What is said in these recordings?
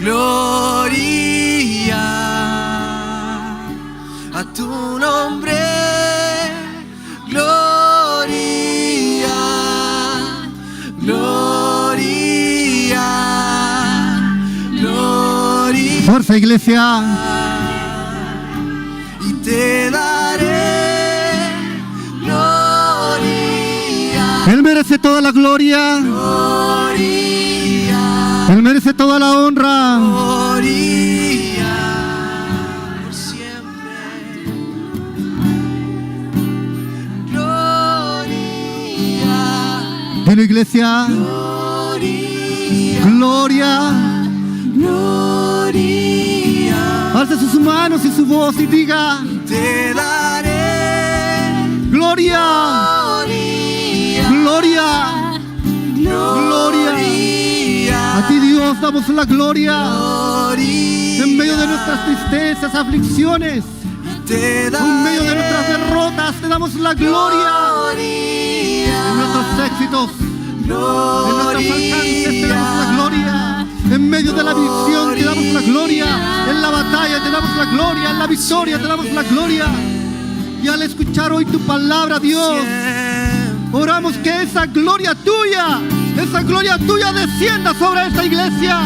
gloria a tu nombre, gloria, gloria, gloria. Fuerza, iglesia. Y te daré gloria. Él merece toda la gloria. Gloria. Él merece toda la honra. Gloria por siempre. Gloria. Dile, iglesia. Gloria. Gloria. Gloria. Alce sus manos y su voz y diga: Te daré gloria. Gloria. Gloria. A ti, Dios, damos la gloria. En medio de nuestras tristezas, aflicciones, en medio de nuestras derrotas, te damos la gloria. En nuestros éxitos, en nuestros alcances, te damos la gloria. En medio de la visión, te damos la gloria. En la batalla, te damos la gloria. En la victoria, te damos la gloria. Y al escuchar hoy tu palabra, Dios, oramos que esa gloria tuya descienda sobre esta iglesia.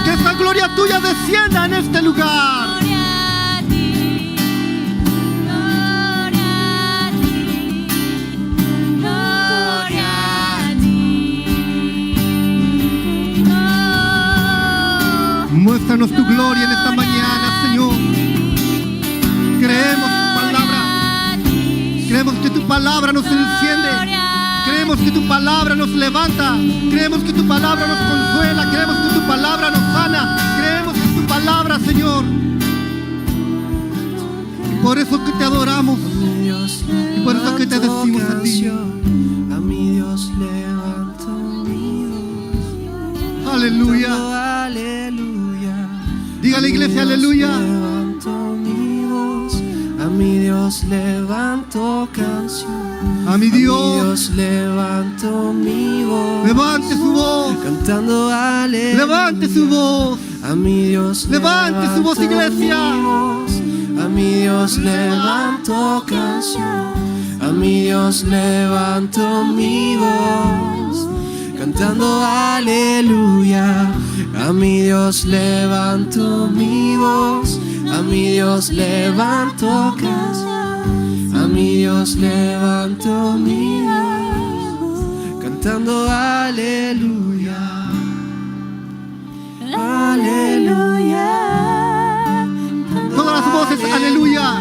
Que esa gloria tuya descienda en este lugar. Muéstranos tu gloria en esta mañana, Señor. Creemos tu palabra. Creemos que tu palabra nos enciende. Creemos que tu palabra nos levanta. Creemos que tu palabra nos consuela. Creemos que tu palabra nos sana. Creemos que tu palabra, Señor. Por eso que te adoramos. Y por eso que te decimos a ti. A mi Dios levanto mi voz. Aleluya. Aleluya. Diga a la iglesia, aleluya. Levanto mi voz. A mi Dios levanto canción. A mi Dios. Levanto mi voz. Levante su voz. Cantando aleluya. Levante su voz. A mi Dios Levante su voz, iglesia. mi voz. A mi Dios levanto canción. A mi Dios levanto mi voz. Cantando aleluya. A mi Dios levanto mi voz. A mi Dios levanto canción. A mi Dios levanto mi voz. Cantando aleluya. Aleluya. Todas las voces, aleluya.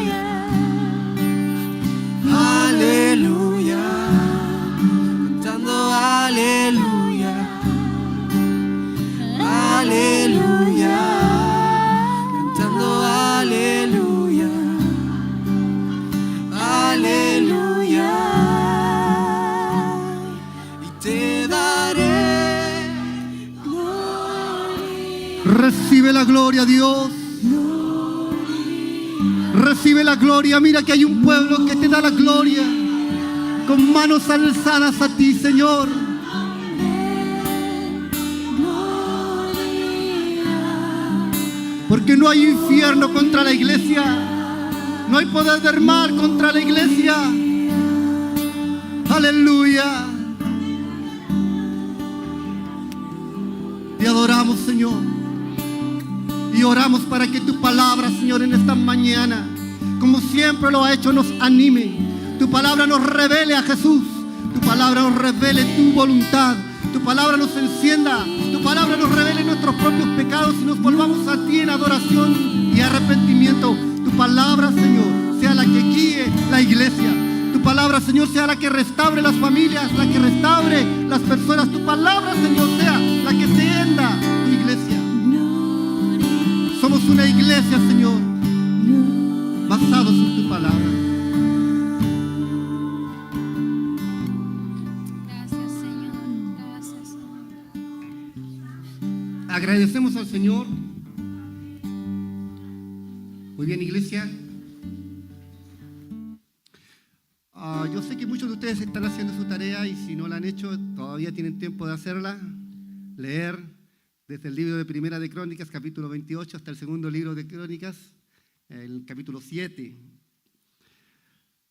Aleluya. Cantando aleluya. Aleluya. Cantando aleluya. Aleluya. Y te daré gloria. Recibe la gloria, Dios. Recibe la gloria. Mira que hay un pueblo que te da la gloria. Con manos alzadas a ti, Señor. Porque no hay infierno contra la iglesia. No hay poder del mal contra la iglesia. Aleluya. Te adoramos, Señor. Y oramos para que tu palabra, Señor, en esta mañana, como siempre lo ha hecho, nos anime. Tu palabra nos revele a Jesús. Tu palabra nos revele tu voluntad. Tu palabra nos encienda. Tu palabra nos revele nuestros propios pecados y nos volvamos a ti en adoración y arrepentimiento. Tu palabra, Señor, sea la que guíe la iglesia. Tu palabra, Señor, sea la que restaure las familias, la que restaure las personas. Tu palabra, Señor, sea la que tienda tu iglesia. Somos una iglesia, Señor, basados en tu palabra. Gracias, Señor. Gracias. Agradecemos al Señor. Muy bien, iglesia. Yo sé que muchos de ustedes están haciendo su tarea y si no la han hecho, todavía tienen tiempo de hacerla. Leer desde el libro de Primera de Crónicas, capítulo 28, hasta el segundo libro de Crónicas, el capítulo 7.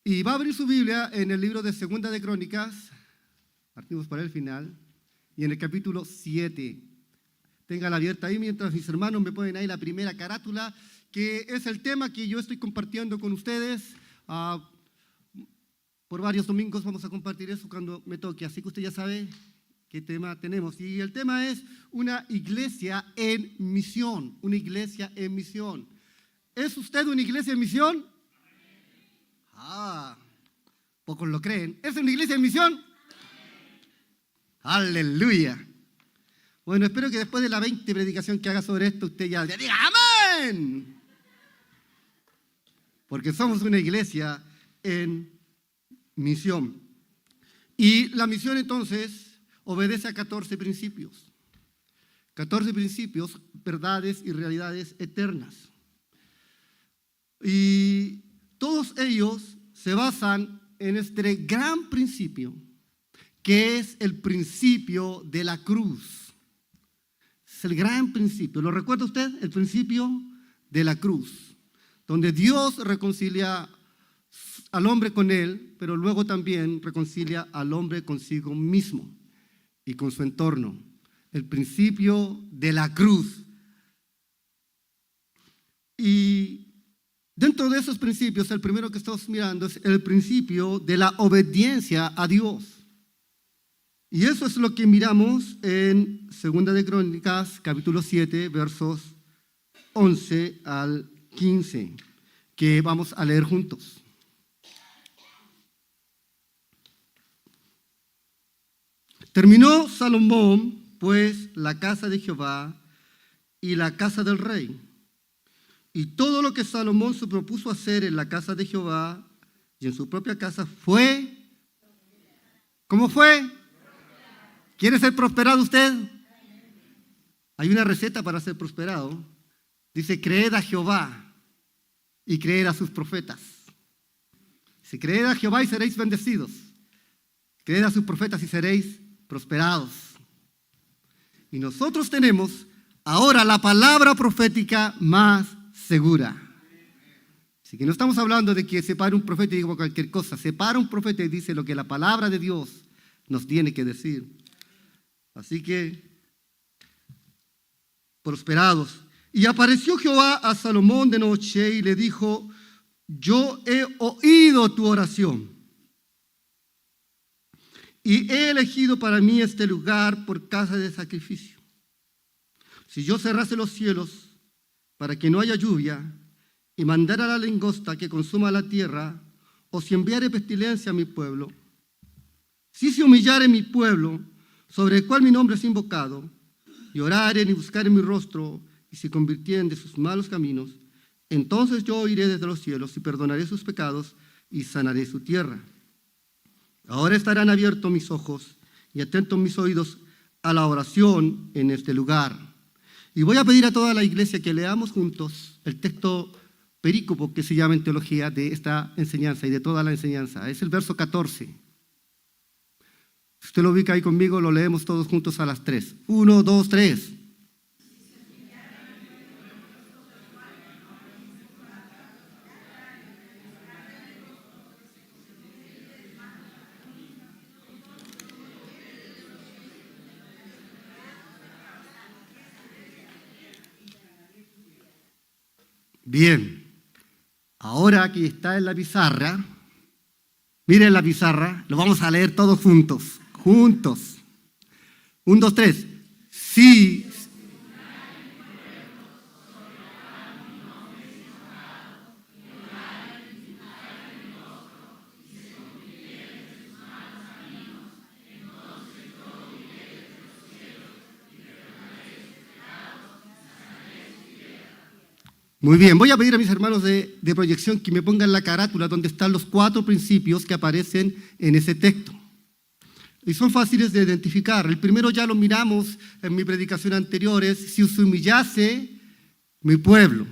Y va a abrir su Biblia en el libro de Segunda de Crónicas, partimos para el final, y en el capítulo 7. Téngala abierta ahí mientras mis hermanos me ponen ahí la primera carátula, que es el tema que yo estoy compartiendo con ustedes. Por varios domingos vamos a compartir eso cuando me toque, así que usted ya sabe qué tema tenemos. Y el tema es una iglesia en misión, una iglesia en misión. ¿Es usted una iglesia en misión? Pocos lo creen. ¿Es una iglesia en misión? Aleluya. Bueno, espero que después de la 20 predicación que haga sobre esto, usted ya diga ¡amén! Porque somos una iglesia en misión. Y la misión entonces obedece a 14 principios. 14 principios, verdades y realidades eternas. Y todos ellos se basan en este gran principio, que es el principio de la cruz. Es el gran principio. ¿Lo recuerda usted? El principio de la cruz, donde Dios reconcilia al hombre con él, pero luego también reconcilia al hombre consigo mismo y con su entorno. El principio de la cruz. Y dentro de esos principios, el primero que estamos mirando es el principio de la obediencia a Dios. Y eso es lo que miramos en 2 de Crónicas, capítulo 7, versos 11 al 15, que vamos a leer juntos. Terminó Salomón, pues, la casa de Jehová y la casa del rey. Y todo lo que Salomón se propuso hacer en la casa de Jehová y en su propia casa fue... ¿Cómo fue? ¿Quiere ser prosperado usted? Hay una receta para ser prosperado. Dice, creed a Jehová y creed a sus profetas. Dice, creed a Jehová y seréis bendecidos. Creed a sus profetas y seréis prosperados. Y nosotros tenemos ahora la palabra profética más segura. Así que no estamos hablando de que se pare un profeta y diga cualquier cosa. Se para un profeta y dice lo que la palabra de Dios nos tiene que decir. Así que, prosperados. Y apareció Jehová a Salomón de noche y le dijo, yo he oído tu oración y he elegido para mí este lugar por casa de sacrificio. Si yo cerrase los cielos para que no haya lluvia y mandara la langosta que consuma la tierra, o si enviare pestilencia a mi pueblo, si se humillare mi pueblo, sobre el cual mi nombre es invocado, y oraren y buscaren mi rostro, y se convirtieren de sus malos caminos, entonces yo oiré desde los cielos y perdonaré sus pecados y sanaré su tierra. Ahora estarán abiertos mis ojos y atentos mis oídos a la oración en este lugar. Y voy a pedir a toda la iglesia que leamos juntos el texto perícopo que se llama en teología de esta enseñanza y de toda la enseñanza. Es el verso 14. Si usted lo ubica ahí conmigo, lo leemos todos juntos a las 3. 1, 2, 3. Bien, ahora que está en la pizarra, miren la pizarra, lo vamos a leer todos juntos. 1, 2, 3. Sí. Muy bien, voy a pedir a mis hermanos de proyección que me pongan la carátula donde están los 4 principios que aparecen en ese texto. Y son fáciles de identificar. El primero ya lo miramos en mi predicación anterior, es si se humillase mi pueblo.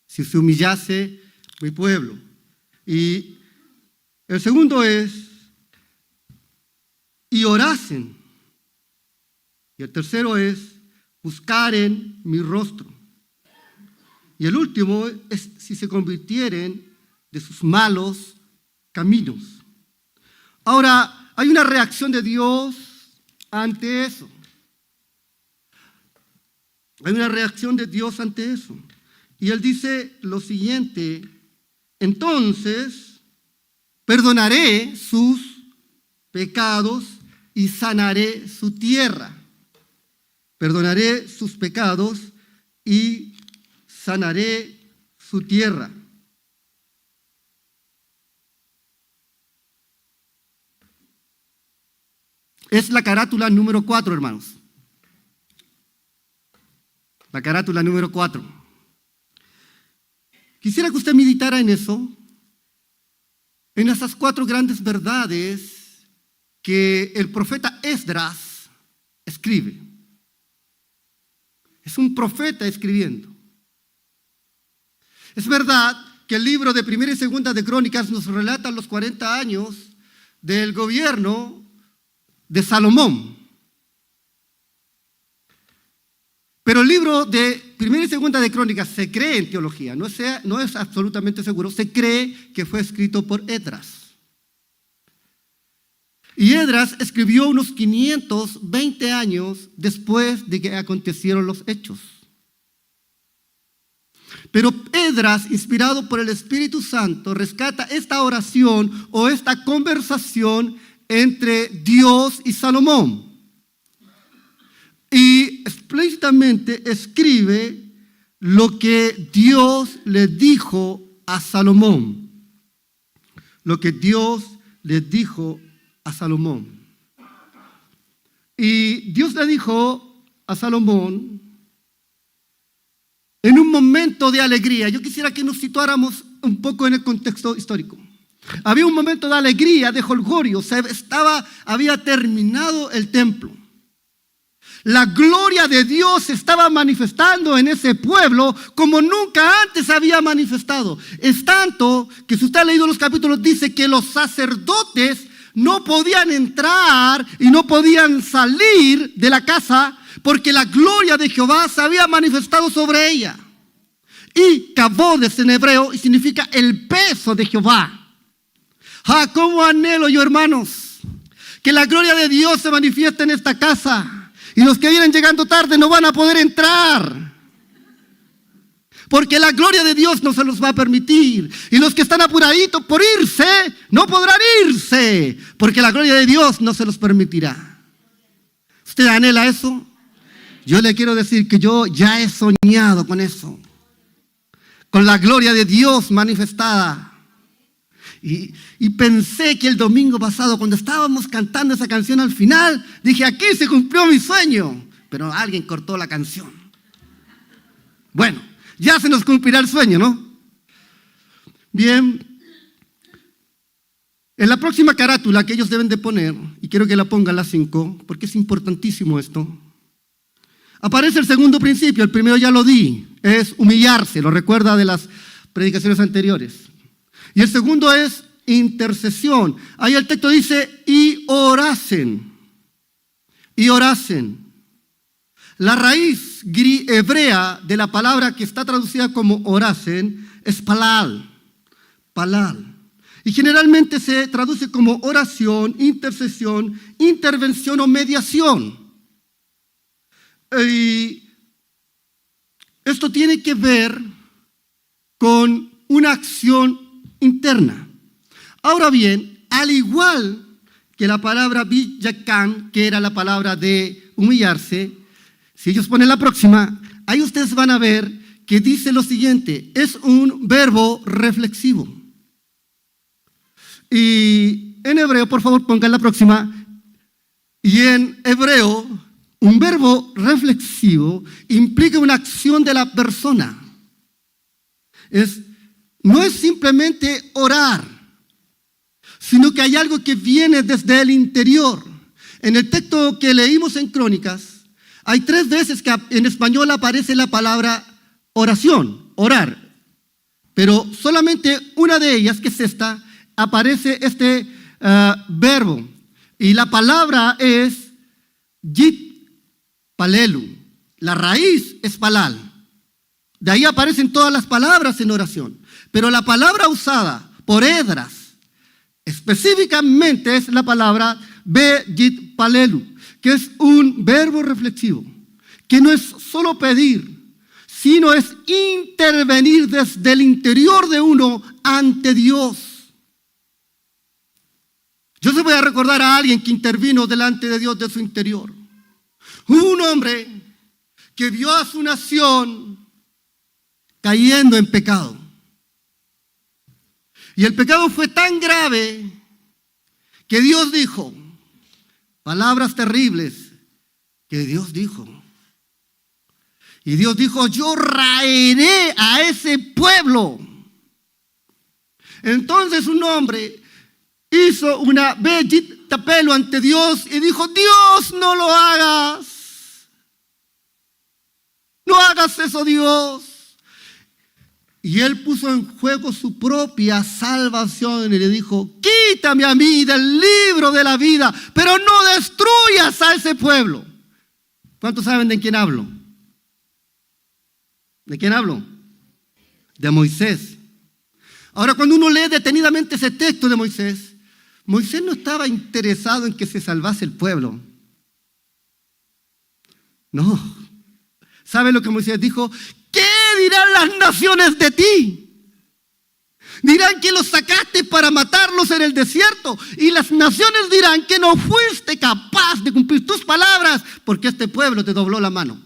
Si se humillase mi pueblo. Y el segundo es, y orasen. Y el tercero es, buscaren mi rostro. Y el último es si se convirtieren de sus malos caminos. Ahora, hay una reacción de Dios ante eso. Hay una reacción de Dios ante eso. Y Él dice lo siguiente: entonces perdonaré sus pecados y sanaré su tierra. Perdonaré sus pecados y sanaré su tierra. Es la carátula número 4, hermanos. La carátula número 4. Quisiera que usted meditara en eso, en esas 4 grandes verdades que el profeta Esdras escribe. Es un profeta escribiendo. Es verdad que el libro de Primera y Segunda de Crónicas nos relata los 40 años del gobierno de Salomón. Pero el libro de Primera y Segunda de Crónicas se cree en teología, no es absolutamente seguro, se cree que fue escrito por Esdras. Y Esdras escribió unos 520 años después de que acontecieron los hechos. Pero Esdras, inspirado por el Espíritu Santo, rescata esta oración o esta conversación entre Dios y Salomón. Y explícitamente escribe lo que Dios le dijo a Salomón. Lo que Dios le dijo a Salomón. Y Dios le dijo a Salomón en un momento de alegría. Yo quisiera que nos situáramos un poco en el contexto histórico. Había un momento de alegría, de jolgorio. Había terminado el templo. La gloria de Dios se estaba manifestando en ese pueblo como nunca antes había manifestado. Es tanto que si usted ha leído los capítulos, dice que los sacerdotes no podían entrar y no podían salir de la casa porque la gloria de Jehová se había manifestado sobre ella. Y Kabodes en hebreo significa el peso de Jehová. Ah, cómo anhelo yo, hermanos, que la gloria de Dios se manifieste en esta casa. Y los que vienen llegando tarde no van a poder entrar. Porque la gloria de Dios no se los va a permitir. Y los que están apuraditos por irse, no podrán irse. Porque la gloria de Dios no se los permitirá. ¿Usted anhela eso? Yo le quiero decir que yo ya he soñado con eso. Con la gloria de Dios manifestada. Y pensé que el domingo pasado, cuando estábamos cantando esa canción al final, dije, aquí se cumplió mi sueño. Pero alguien cortó la canción. Bueno, ya se nos cumplirá el sueño, ¿no? Bien. En la próxima carátula que ellos deben de poner, y quiero que la pongan las 5, porque es importantísimo esto, aparece el segundo principio. El primero ya lo di, es humillarse, lo recuerda de las predicaciones anteriores. Y el segundo es intercesión. Ahí el texto dice, y orasen. Y orasen. La raíz hebrea de la palabra que está traducida como orasen es palal. Palal. Y generalmente se traduce como oración, intercesión, intervención o mediación. Y esto tiene que ver con una acción interna. Ahora bien, al igual que la palabra Biyakan, que era la palabra de humillarse, si ellos ponen la próxima, ahí ustedes van a ver que dice lo siguiente, es un verbo reflexivo. Y en hebreo, por favor, pongan la próxima, y en hebreo, un verbo reflexivo implica una acción de la persona. No es simplemente orar, sino que hay algo que viene desde el interior. En el texto que leímos en Crónicas, hay 3 veces que en español aparece la palabra oración, orar. Pero solamente una de ellas, que es esta, aparece este verbo. Y la palabra es yit palelu. La raíz es palal. De ahí aparecen todas las palabras en oración. Pero la palabra usada por Esdras específicamente es la palabra be-yit palelu, que es un verbo reflexivo, que no es solo pedir, sino es intervenir desde el interior de uno ante Dios. Yo se voy a recordar a alguien que intervino delante de Dios de su interior. Un hombre que vio a su nación cayendo en pecado. Y el pecado fue tan grave que Dios dijo, palabras terribles, que Dios dijo. Y Dios dijo, yo raeré a ese pueblo. Entonces un hombre hizo una be-yit tapelo ante Dios y dijo, Dios, no lo hagas. No hagas eso, Dios. Y él puso en juego su propia salvación y le dijo, quítame a mí del libro de la vida, pero no destruyas a ese pueblo. ¿Cuántos saben de quién hablo? ¿De quién hablo? De Moisés. Ahora, cuando uno lee detenidamente ese texto de Moisés, Moisés no estaba interesado en que se salvase el pueblo. No. ¿Sabe lo que Moisés dijo? ¿Qué dirán las naciones de ti? Dirán que los sacaste para matarlos en el desierto. Y las naciones dirán que no fuiste capaz de cumplir tus palabras porque este pueblo te dobló la mano.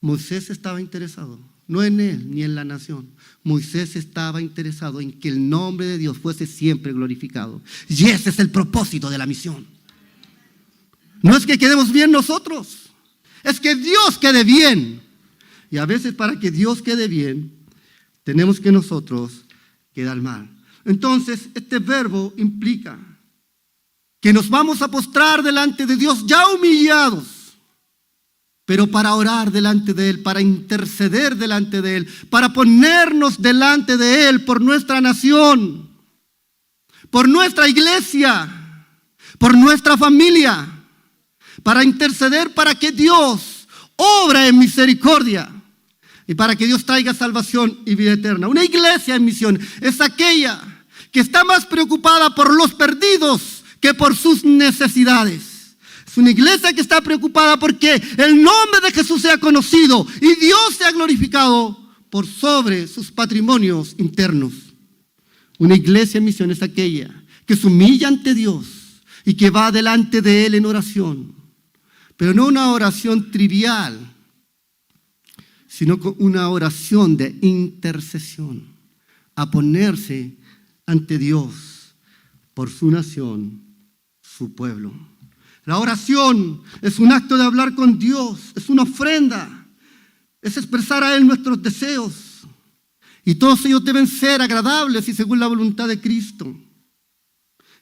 Moisés estaba interesado, no en él ni en la nación. Moisés estaba interesado en que el nombre de Dios fuese siempre glorificado. Y ese es el propósito de la misión. No es que quedemos bien nosotros, es que Dios quede bien. Y a veces para que Dios quede bien, tenemos que nosotros quedar mal. Entonces, este verbo implica que nos vamos a postrar delante de Dios ya humillados, pero para orar delante de Él, para interceder delante de Él, para ponernos delante de Él por nuestra nación, por nuestra iglesia, por nuestra familia, para interceder para que Dios obra en misericordia y para que Dios traiga salvación y vida eterna. Una iglesia en misión es aquella que está más preocupada por los perdidos que por sus necesidades. Es una iglesia que está preocupada porque el nombre de Jesús sea conocido y Dios sea glorificado por sobre sus patrimonios internos. Una iglesia en misión es aquella que se humilla ante Dios y que va delante de Él en oración. Pero no una oración trivial, sino una oración de intercesión, a ponerse ante Dios por su nación, su pueblo. La oración es un acto de hablar con Dios, es una ofrenda, es expresar a Él nuestros deseos. Y todos ellos deben ser agradables y según la voluntad de Cristo.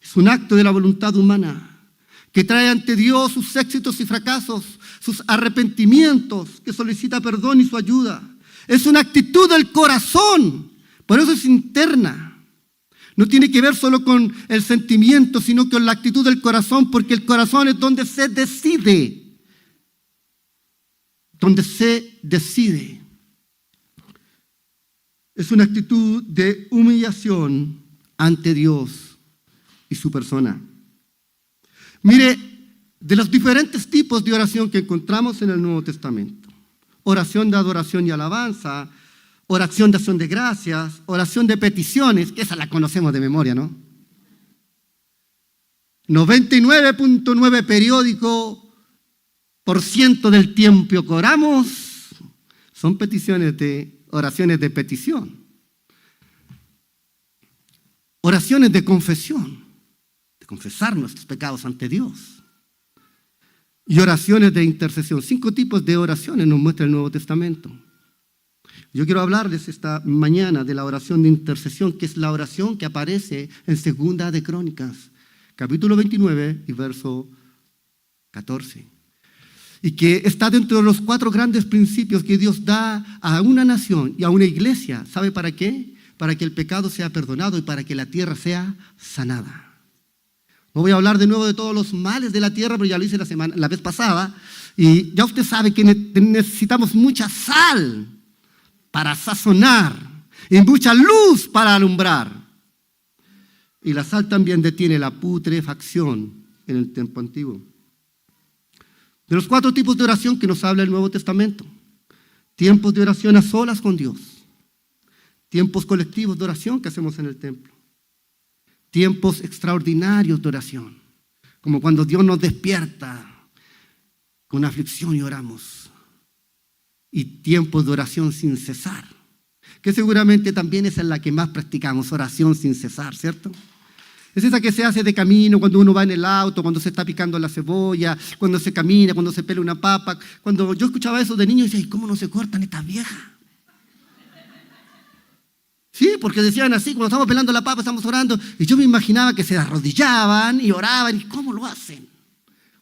Es un acto de la voluntad humana que trae ante Dios sus éxitos y fracasos, sus arrepentimientos, que solicita perdón y su ayuda. Es una actitud del corazón, por eso es interna. No tiene que ver solo con el sentimiento, sino con la actitud del corazón, porque el corazón es donde se decide. Donde se decide. Es una actitud de humillación ante Dios y su persona. Mire, de los diferentes tipos de oración que encontramos en el Nuevo Testamento. Oración de adoración y alabanza, oración de acción de gracias, oración de peticiones, que esa la conocemos de memoria, ¿no? 99.9 periódico por ciento del tiempo que oramos son peticiones de oraciones de petición. Oraciones de confesión, de confesar nuestros pecados ante Dios. Y oraciones de intercesión. 5 tipos de oraciones nos muestra el Nuevo Testamento. Yo quiero hablarles esta mañana de la oración de intercesión, que es la oración que aparece en Segunda de Crónicas, capítulo 29 y verso 14. Y que está dentro de los 4 grandes principios que Dios da a una nación y a una iglesia. ¿Sabe para qué? Para que el pecado sea perdonado y para que la tierra sea sanada. No voy a hablar de nuevo de todos los males de la tierra, pero ya lo hice la vez pasada. Y ya usted sabe que necesitamos mucha sal para sazonar y mucha luz para alumbrar. Y la sal también detiene la putrefacción en el tiempo antiguo. De los 4 tipos de oración que nos habla el Nuevo Testamento: tiempos de oración a solas con Dios, tiempos colectivos de oración que hacemos en el templo, tiempos extraordinarios de oración, como cuando Dios nos despierta con aflicción y oramos, y tiempos de oración sin cesar, que seguramente también esa es la que más practicamos, oración sin cesar, ¿cierto? Es esa que se hace de camino, cuando uno va en el auto, cuando se está picando la cebolla, cuando se camina, cuando se pela una papa. Cuando yo escuchaba eso de niño, decía, ¿y cómo no se cortan estas viejas? Sí, porque decían así, cuando estamos pelando la papa, estamos orando, y yo me imaginaba que se arrodillaban y oraban, ¿y cómo lo hacen?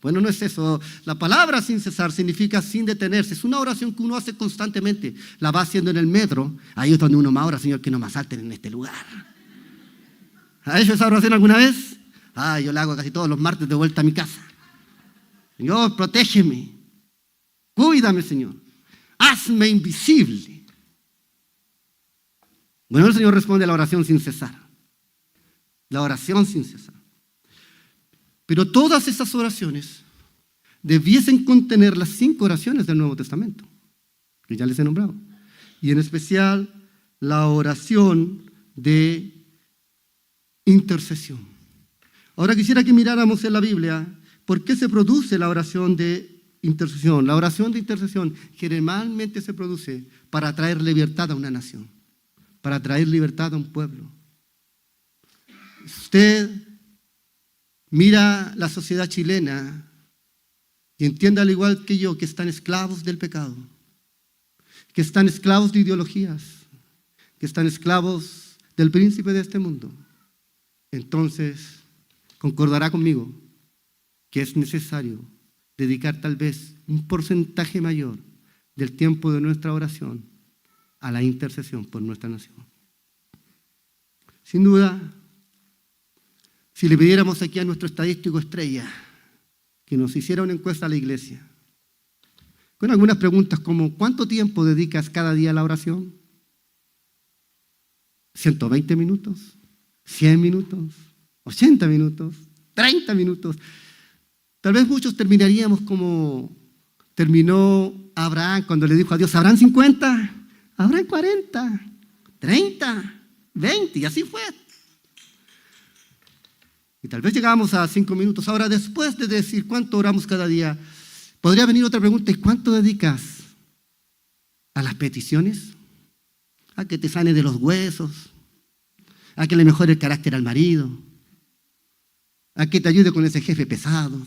Bueno, no es eso. La palabra sin cesar significa sin detenerse. Es una oración que uno hace constantemente. La va haciendo en el metro. Ahí es donde uno más ora, Señor, que no me asalten en este lugar. ¿Ha hecho esa oración alguna vez? Yo la hago casi todos los martes de vuelta a mi casa. Señor, protégeme. Cuídame, Señor. Hazme invisible. Bueno, el Señor responde a la oración sin cesar. La oración sin cesar. Pero todas esas oraciones debiesen contener las 5 oraciones del Nuevo Testamento, que ya les he nombrado. Y en especial la oración de intercesión. Ahora quisiera que miráramos en la Biblia por qué se produce la oración de intercesión. La oración de intercesión generalmente se produce para traer libertad a una nación, para traer libertad a un pueblo. Usted mira la sociedad chilena y entiende al igual que yo que están esclavos del pecado, que están esclavos de ideologías, que están esclavos del príncipe de este mundo. Entonces, concordará conmigo que es necesario dedicar tal vez un porcentaje mayor del tiempo de nuestra oración a la intercesión por nuestra nación. Sin duda, si le pidiéramos aquí a nuestro estadístico estrella que nos hiciera una encuesta a la iglesia, con algunas preguntas como ¿cuánto tiempo dedicas cada día a la oración? ¿120 minutos? 100 minutos, 80 minutos, 30 minutos. Tal vez muchos terminaríamos como terminó Abraham cuando le dijo a Dios, ¿habrán 50? ¿Habrán 40? ¿30? ¿20? Y así fue. Y tal vez llegábamos a 5 minutos. Ahora, después de decir cuánto oramos cada día, podría venir otra pregunta, ¿y cuánto dedicas a las peticiones? A que te sane de los huesos, a que le mejore el carácter al marido, a que te ayude con ese jefe pesado.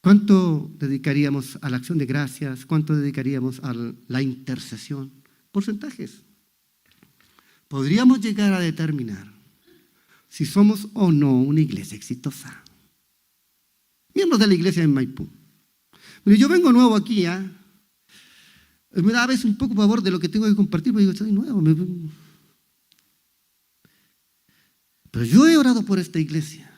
¿Cuánto dedicaríamos a la acción de gracias? ¿Cuánto dedicaríamos a la intercesión? Porcentajes. Podríamos llegar a determinar si somos o no una iglesia exitosa. Miembros de la iglesia en Maipú. Mire, yo vengo nuevo aquí, me da a veces un poco pavor de lo que tengo que compartir, porque digo, estoy nuevo. Pero yo he orado por esta iglesia.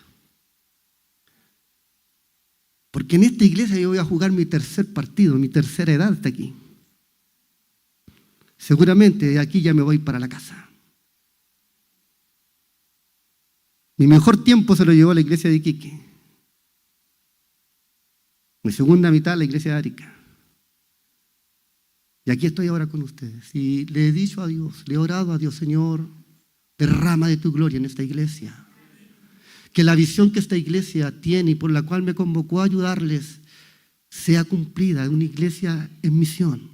Porque en esta iglesia yo voy a jugar mi tercer partido, mi tercera edad hasta aquí. Seguramente de aquí ya me voy para la casa. Mi mejor tiempo se lo llevó a la iglesia de Iquique. Mi segunda mitad la iglesia de Arica. Y aquí estoy ahora con ustedes. Y le he dicho a Dios, le he orado a Dios, Señor, derrama de tu gloria en esta iglesia. Que la visión que esta iglesia tiene y por la cual me convocó a ayudarles sea cumplida, una iglesia en misión.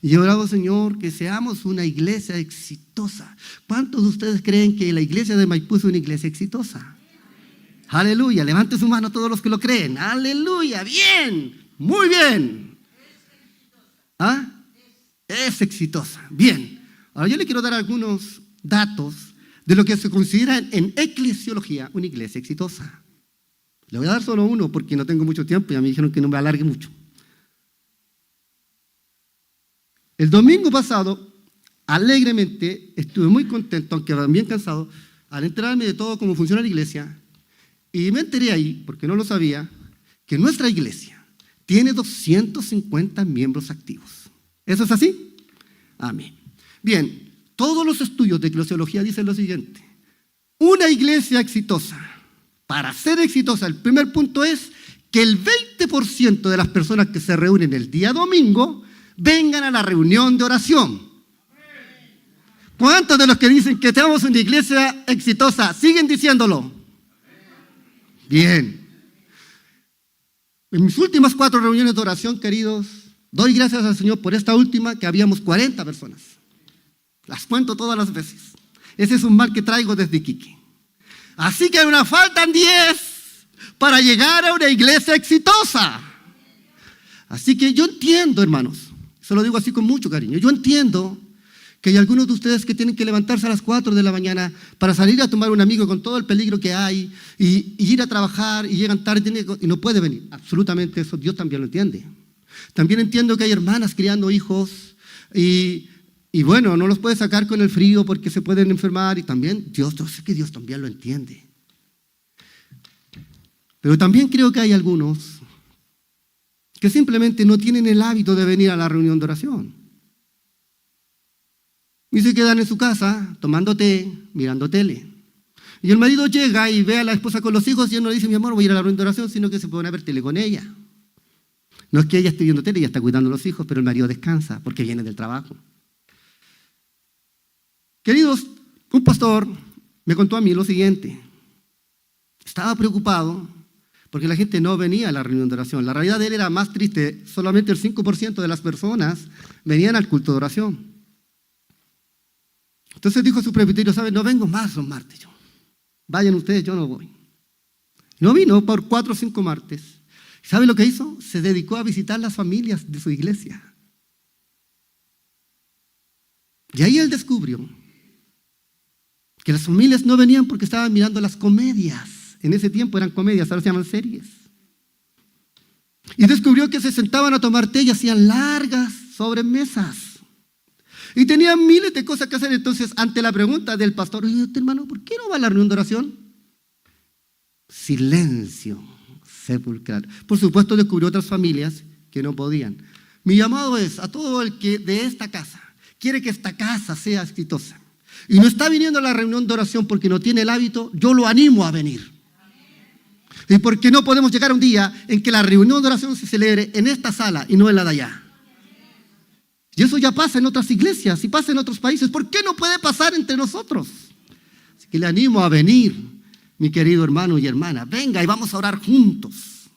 Y he orado, Señor, que seamos una iglesia exitosa. ¿Cuántos de ustedes creen que la iglesia de Maipú es una iglesia exitosa? Aleluya, levante su mano todos los que lo creen. Aleluya, bien, muy bien. Es exitosa, bien. Ahora yo le quiero dar algunos datos de lo que se considera en eclesiología una iglesia exitosa. Le voy a dar solo uno porque no tengo mucho tiempo y a mí dijeron que no me alargue mucho. El domingo pasado alegremente, estuve muy contento, aunque bien cansado, al enterarme de todo cómo funciona la iglesia. Y me enteré ahí, porque no lo sabía, que nuestra iglesia tiene 250 miembros activos. ¿Eso es así? Amén. Bien, todos los estudios de eclesiología dicen lo siguiente. Una iglesia exitosa, para ser exitosa, el primer punto es que el 20% de las personas que se reúnen el día domingo vengan a la reunión de oración. ¿Cuántos de los que dicen que tenemos una iglesia exitosa siguen diciéndolo? Bien. En mis últimas 4 reuniones de oración, queridos, doy gracias al Señor por esta última, que habíamos 40 personas. Las cuento todas las veces. Ese es un mal que traigo desde Iquique. Así que nos faltan 10 para llegar a una iglesia exitosa. Así que yo entiendo, hermanos, se lo digo así con mucho cariño, yo entiendo que hay algunos de ustedes que tienen que levantarse a las 4 de la mañana para salir a tomar un amigo con todo el peligro que hay y ir a trabajar y llegan tarde y no puede venir. Absolutamente eso Dios también lo entiende. También entiendo que hay hermanas criando hijos y bueno, no los puede sacar con el frío porque se pueden enfermar y también yo sé que Dios también lo entiende. Pero también creo que hay algunos que simplemente no tienen el hábito de venir a la reunión de oración. Y se quedan en su casa tomando té, mirando tele. Y el marido llega y ve a la esposa con los hijos y él no le dice, mi amor, voy a ir a la reunión de oración, sino que se pone a ver tele con ella. No es que ella esté viendo tele, ella está cuidando a los hijos, pero el marido descansa porque viene del trabajo. Queridos, un pastor me contó a mí lo siguiente. Estaba preocupado porque la gente no venía a la reunión de oración. La realidad de él era más triste. Solamente el 5% de las personas venían al culto de oración. Entonces dijo a su presbiterio, ¿saben? No vengo más los martes. Vayan ustedes, yo no voy. No vino por 4 o 5 martes. ¿Sabe lo que hizo? Se dedicó a visitar las familias de su iglesia. Y ahí él descubrió que las familias no venían porque estaban mirando las comedias. En ese tiempo eran comedias, ahora se llaman series. Y descubrió que se sentaban a tomar té y hacían largas sobremesas. Y tenían miles de cosas que hacer. Entonces, ante la pregunta del pastor, oye, hermano, ¿por qué no va a la reunión de oración? Silencio sepulcral. Por supuesto, descubrió otras familias que no podían. Mi llamado es a todo el que de esta casa quiere que esta casa sea exitosa y no está viniendo a la reunión de oración porque no tiene el hábito, yo lo animo a venir. Y porque no podemos llegar a un día en que la reunión de oración se celebre en esta sala y no en la de allá. Y eso ya pasa en otras iglesias y pasa en otros países. ¿Por qué no puede pasar entre nosotros? Así que le animo a venir, mi querido hermano y hermana. Venga y vamos a orar juntos.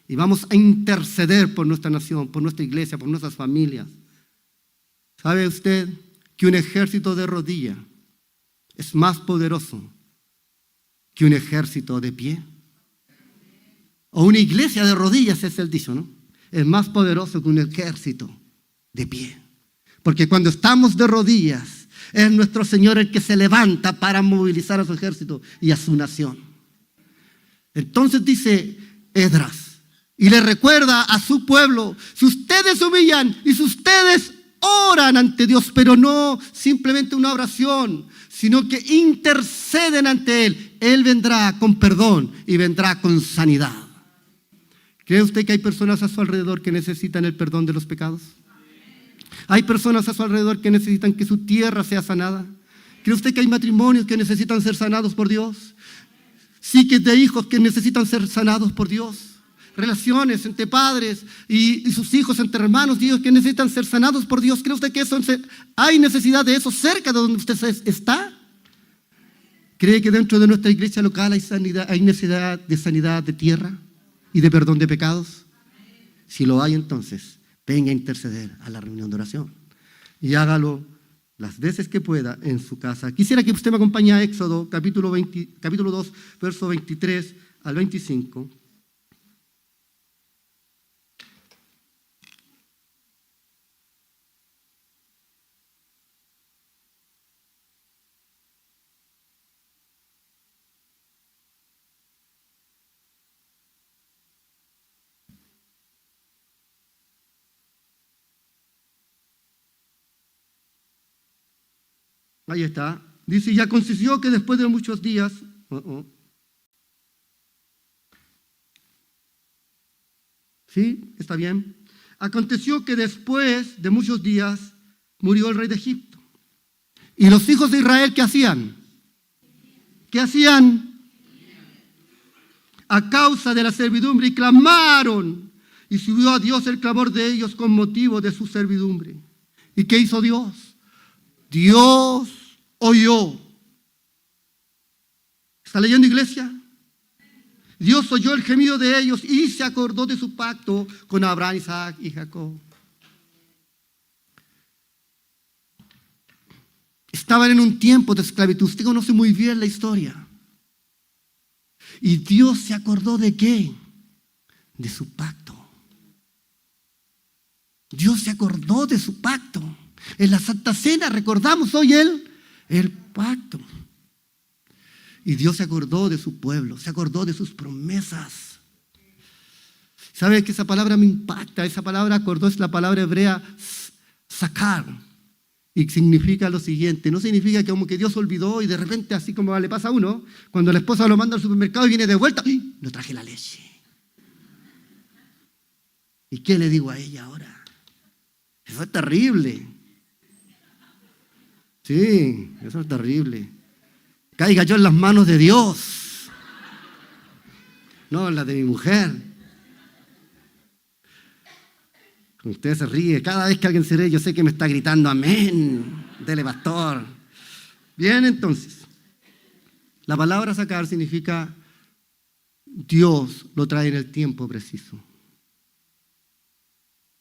Y vamos a interceder por nuestra nación, por nuestra iglesia, por nuestras familias. ¿Sabe usted que un ejército de rodilla es más poderoso que un ejército de pie? O una iglesia de rodillas es el dicho, ¿no? Es más poderoso que un ejército de pie. Porque cuando estamos de rodillas, es nuestro Señor el que se levanta para movilizar a su ejército y a su nación. Entonces dice Esdras, y le recuerda a su pueblo, si ustedes se humillan y si ustedes oran ante Dios, pero no simplemente una oración, sino que interceden ante Él vendrá con perdón y vendrá con sanidad. ¿Cree usted que hay personas a su alrededor que necesitan el perdón de los pecados? ¿Hay personas a su alrededor que necesitan que su tierra sea sanada? ¿Cree usted que hay matrimonios que necesitan ser sanados por Dios? Sí, que de hijos que necesitan ser sanados por Dios. Relaciones entre padres y sus hijos, entre hermanos, Dios, que necesitan ser sanados por Dios. ¿Cree usted que hay necesidad de eso cerca de donde usted está? ¿Cree que dentro de nuestra iglesia local hay necesidad de sanidad de tierra y de perdón de pecados? Si lo hay, entonces venga a interceder a la reunión de oración y hágalo las veces que pueda en su casa. Quisiera que usted me acompañe a Éxodo capítulo 2, verso 23 al 25. Ahí está. Dice, y aconteció que después de muchos días, ¿sí? ¿Está bien? Aconteció que después de muchos días murió el rey de Egipto. ¿Y los hijos de Israel qué hacían? ¿Qué hacían? A causa de la servidumbre, y clamaron, y subió a Dios el clamor de ellos con motivo de su servidumbre. ¿Y qué hizo Dios? Dios oyó. ¿Está leyendo, iglesia? Dios oyó el gemido de ellos y se acordó de su pacto con Abraham, Isaac y Jacob. Estaban en un tiempo de esclavitud. Usted conoce muy bien la historia. Y Dios se acordó ¿de qué? De su pacto. Dios se acordó de su pacto. En la Santa Cena recordamos hoy el pacto. Y Dios se acordó de su pueblo, se acordó de sus promesas. ¿Sabe que esa palabra me impacta? Esa palabra acordó es la palabra hebrea sacar. Y significa lo siguiente, no significa que como que Dios olvidó y de repente así como le pasa a uno, cuando la esposa lo manda al supermercado y viene de vuelta, ¡ay! No traje la leche. ¿Y qué le digo a ella ahora? Eso es terrible. Sí, eso es terrible. Caiga yo en las manos de Dios, no en las de mi mujer. Usted se ríe, cada vez que alguien se ríe yo sé que me está gritando amén, dele pastor. Bien, entonces, la palabra sacar significa Dios lo trae en el tiempo preciso.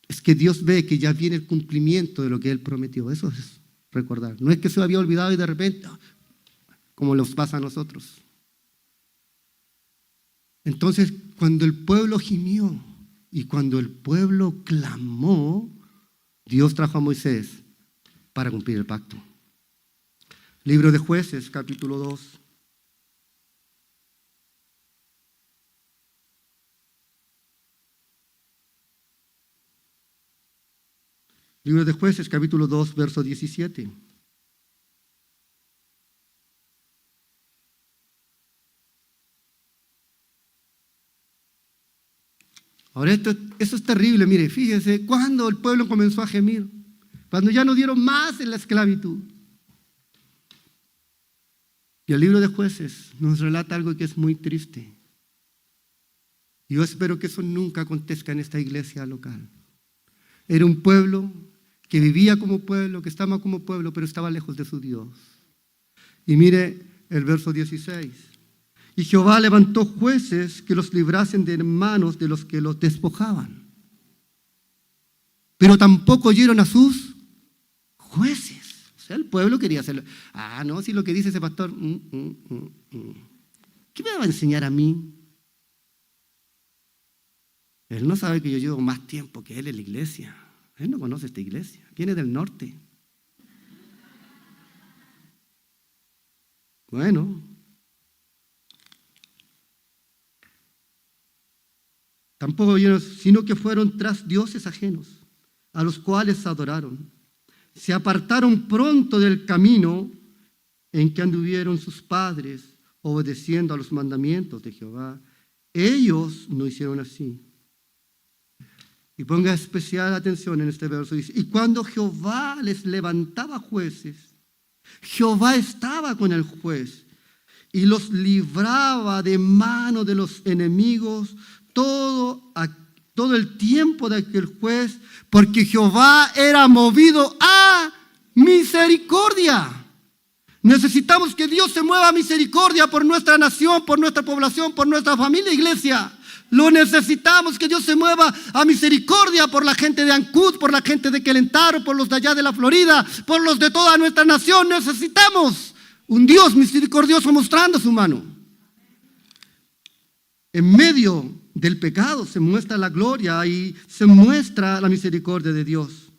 Es que Dios ve que ya viene el cumplimiento de lo que Él prometió, eso es recordar. No es que se había olvidado y de repente, como nos pasa a nosotros. Entonces, cuando el pueblo gimió y cuando el pueblo clamó, Dios trajo a Moisés para cumplir el pacto. Libro de Jueces, capítulo 2. Libro de Jueces, capítulo 2, verso 17. Ahora eso es terrible, mire, fíjese, cuando el pueblo comenzó a gemir, cuando ya no dieron más en la esclavitud. Y el libro de Jueces nos relata algo que es muy triste. Yo espero que eso nunca acontezca en esta iglesia local. Era un pueblo que vivía como pueblo, que estaba como pueblo, pero estaba lejos de su Dios. Y mire el verso 16. Y Jehová levantó jueces que los librasen de manos de los que los despojaban. Pero tampoco oyeron a sus jueces. O sea, el pueblo quería hacerlo. Ah, no, si lo que dice ese pastor, ¿qué me va a enseñar a mí? Él no sabe que yo llevo más tiempo que él en la iglesia. Él no conoce esta iglesia. Viene del norte. Bueno. Tampoco oyeron, sino que fueron tras dioses ajenos, a los cuales adoraron. Se apartaron pronto del camino en que anduvieron sus padres, obedeciendo a los mandamientos de Jehová. Ellos no hicieron así. Y ponga especial atención en este verso. Dice, y cuando Jehová les levantaba jueces, Jehová estaba con el juez y los libraba de mano de los enemigos todo el tiempo de aquel juez, porque Jehová era movido a misericordia. Necesitamos que Dios se mueva a misericordia por nuestra nación, por nuestra población, por nuestra familia, iglesia. Lo necesitamos, que Dios se mueva a misericordia por la gente de Ancud, por la gente de Quelentaro, por los de allá de la Florida, por los de toda nuestra nación. Necesitamos un Dios misericordioso mostrando su mano. En medio del pecado se muestra la gloria y se muestra la misericordia de Dios.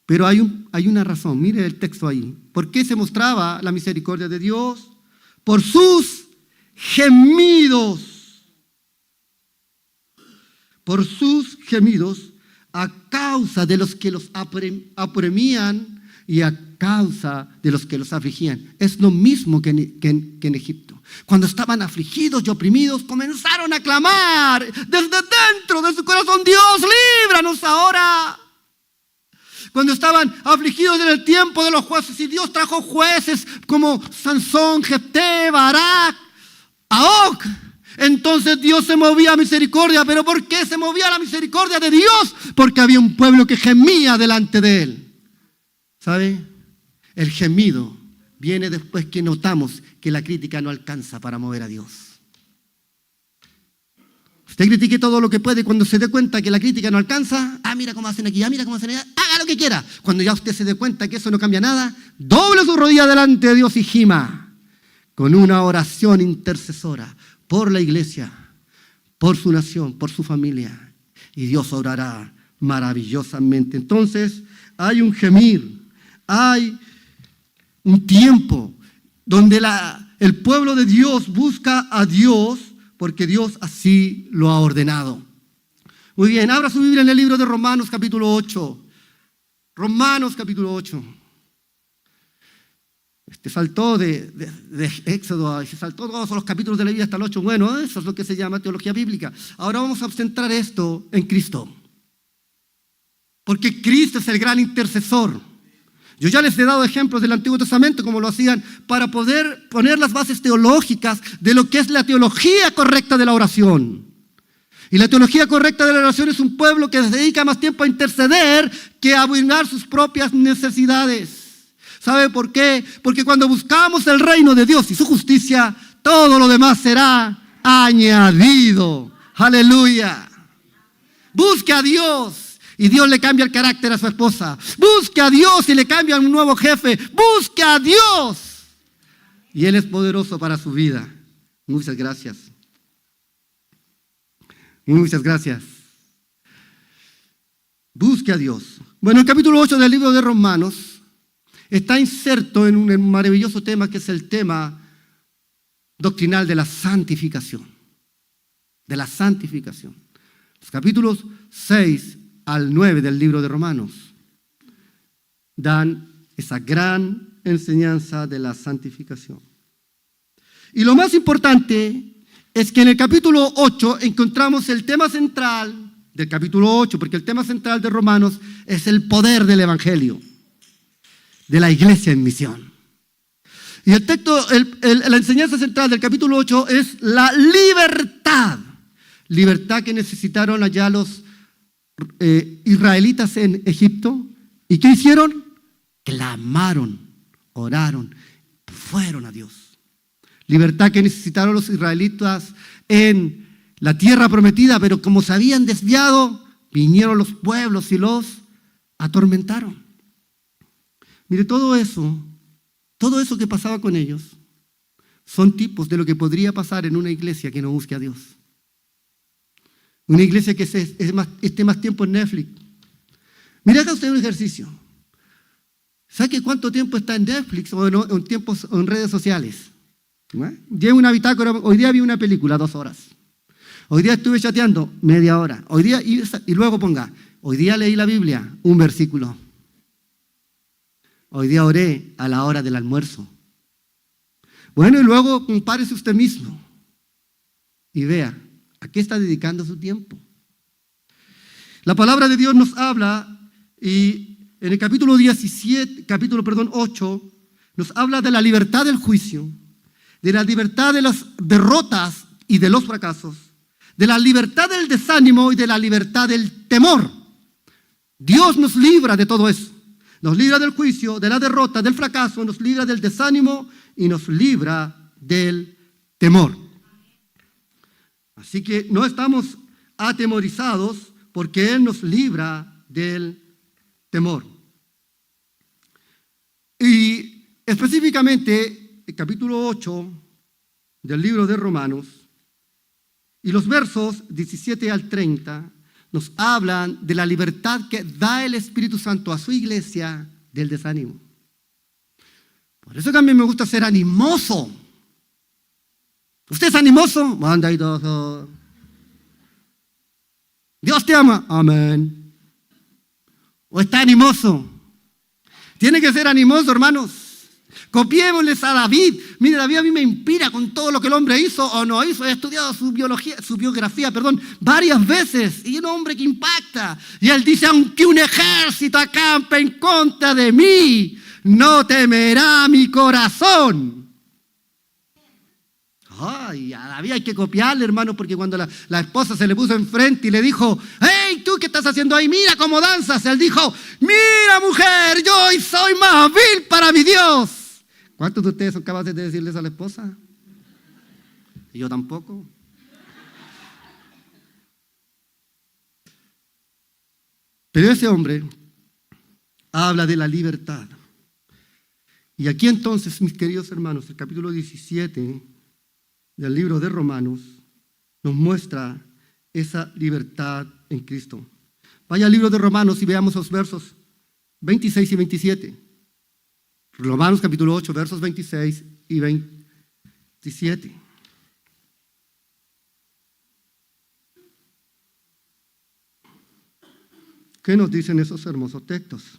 Pero hay una razón, mire el texto ahí. ¿Por qué se mostraba la misericordia de Dios? Por sus gemidos. Por sus gemidos, a causa de los que los apremían y a causa de los que los afligían. Es lo mismo que en Egipto. Cuando estaban afligidos y oprimidos, comenzaron a clamar desde dentro de su corazón: Dios, líbranos ahora. Cuando estaban afligidos en el tiempo de los jueces, y Dios trajo jueces como Sansón, Jefté, Barak, Aoc, entonces Dios se movía a misericordia. ¿Pero por qué se movía a la misericordia de Dios? Porque había un pueblo que gemía delante de Él. ¿Sabe? El gemido viene después que notamos que la crítica no alcanza para mover a Dios. Usted critique todo lo que puede. Cuando se dé cuenta que la crítica no alcanza, mira cómo hacen aquí, mira cómo hacen allá, haga lo que quiera. Cuando ya usted se dé cuenta que eso no cambia nada, doble su rodilla delante de Dios y gima con una oración intercesora por la iglesia, por su nación, por su familia, y Dios obrará maravillosamente. Entonces hay un gemir, hay un tiempo donde el pueblo de Dios busca a Dios, porque Dios así lo ha ordenado. Muy bien, abra su Biblia en el libro de Romanos capítulo 8. Romanos capítulo 8. Saltó de Éxodo, se saltó todos los capítulos de la Biblia hasta el 8. Bueno, eso es lo que se llama teología bíblica. Ahora vamos a centrar esto en Cristo. Porque Cristo es el gran intercesor. Yo ya les he dado ejemplos del Antiguo Testamento, como lo hacían, para poder poner las bases teológicas de lo que es la teología correcta de la oración. Y la teología correcta de la oración es un pueblo que se dedica más tiempo a interceder que a brindar sus propias necesidades. ¿Sabe por qué? Porque cuando buscamos el reino de Dios y su justicia, todo lo demás será añadido. ¡Aleluya! Busque a Dios y Dios le cambia el carácter a su esposa. Busque a Dios y le cambia un nuevo jefe. Busque a Dios y Él es poderoso para su vida. Muchas gracias. Muchas gracias. Busque a Dios. Bueno, el capítulo 8 del libro de Romanos está inserto en un maravilloso tema que es el tema doctrinal de la santificación. De la santificación. Los capítulos 6 al 9 del libro de Romanos dan esa gran enseñanza de la santificación. Y lo más importante es que en el capítulo 8 encontramos el tema central del capítulo 8, porque el tema central de Romanos es el poder del Evangelio, de la iglesia en misión. Y el texto, la enseñanza central del capítulo 8 es la libertad. Libertad que necesitaron allá los israelitas en Egipto. ¿Y qué hicieron? Clamaron, oraron, fueron a Dios. Libertad que necesitaron los israelitas en la tierra prometida, pero como se habían desviado, vinieron los pueblos y los atormentaron. Mire, todo eso que pasaba con ellos son tipos de lo que podría pasar en una iglesia que no busque a Dios. Una iglesia que esté más tiempo en Netflix. Mire, haga usted un ejercicio. ¿Sabe cuánto tiempo está en Netflix o en redes sociales? Lleve una bitácora. Hoy día vi una película, 2 horas. Hoy día estuve chateando, media hora. Hoy día, y luego ponga, hoy día leí la Biblia, un versículo. Hoy día oré a la hora del almuerzo. Bueno, y luego compárese usted mismo y vea a qué está dedicando su tiempo. La palabra de Dios nos habla, y en el capítulo 8, nos habla de la libertad del juicio, de la libertad de las derrotas y de los fracasos, de la libertad del desánimo y de la libertad del temor. Dios nos libra de todo eso. Nos libra del juicio, de la derrota, del fracaso, nos libra del desánimo y nos libra del temor. Así que no estamos atemorizados porque Él nos libra del temor. Y específicamente el capítulo 8 del libro de Romanos y los versos 17 al 30 nos hablan de la libertad que da el Espíritu Santo a su iglesia del desánimo. Por eso que a mí me gusta ser animoso. ¿Usted es animoso? Manda ahí todo. ¿Dios te ama? Amén. ¿O está animoso? Tiene que ser animoso, hermanos. Copiémosles a David. Mire, David a mí me inspira con todo lo que el hombre hizo o no hizo. He estudiado su biografía, varias veces. Y un hombre que impacta. Y él dice, aunque un ejército acampe en contra de mí, no temerá mi corazón. Ay, a David hay que copiarle, hermano, porque cuando la esposa se le puso enfrente y le dijo, hey, ¿tú qué estás haciendo ahí? Mira cómo danzas. Él dijo, mira, mujer, yo hoy soy más vil para mi Dios. ¿Cuántos de ustedes son capaces de decirles a la esposa? Y yo tampoco. Pero ese hombre habla de la libertad. Y aquí entonces, mis queridos hermanos, el capítulo 17 del libro de Romanos nos muestra esa libertad en Cristo. Vaya al libro de Romanos y veamos los versos 26 y 27. Romanos capítulo 8, versos 26 y 27. ¿Qué nos dicen esos hermosos textos?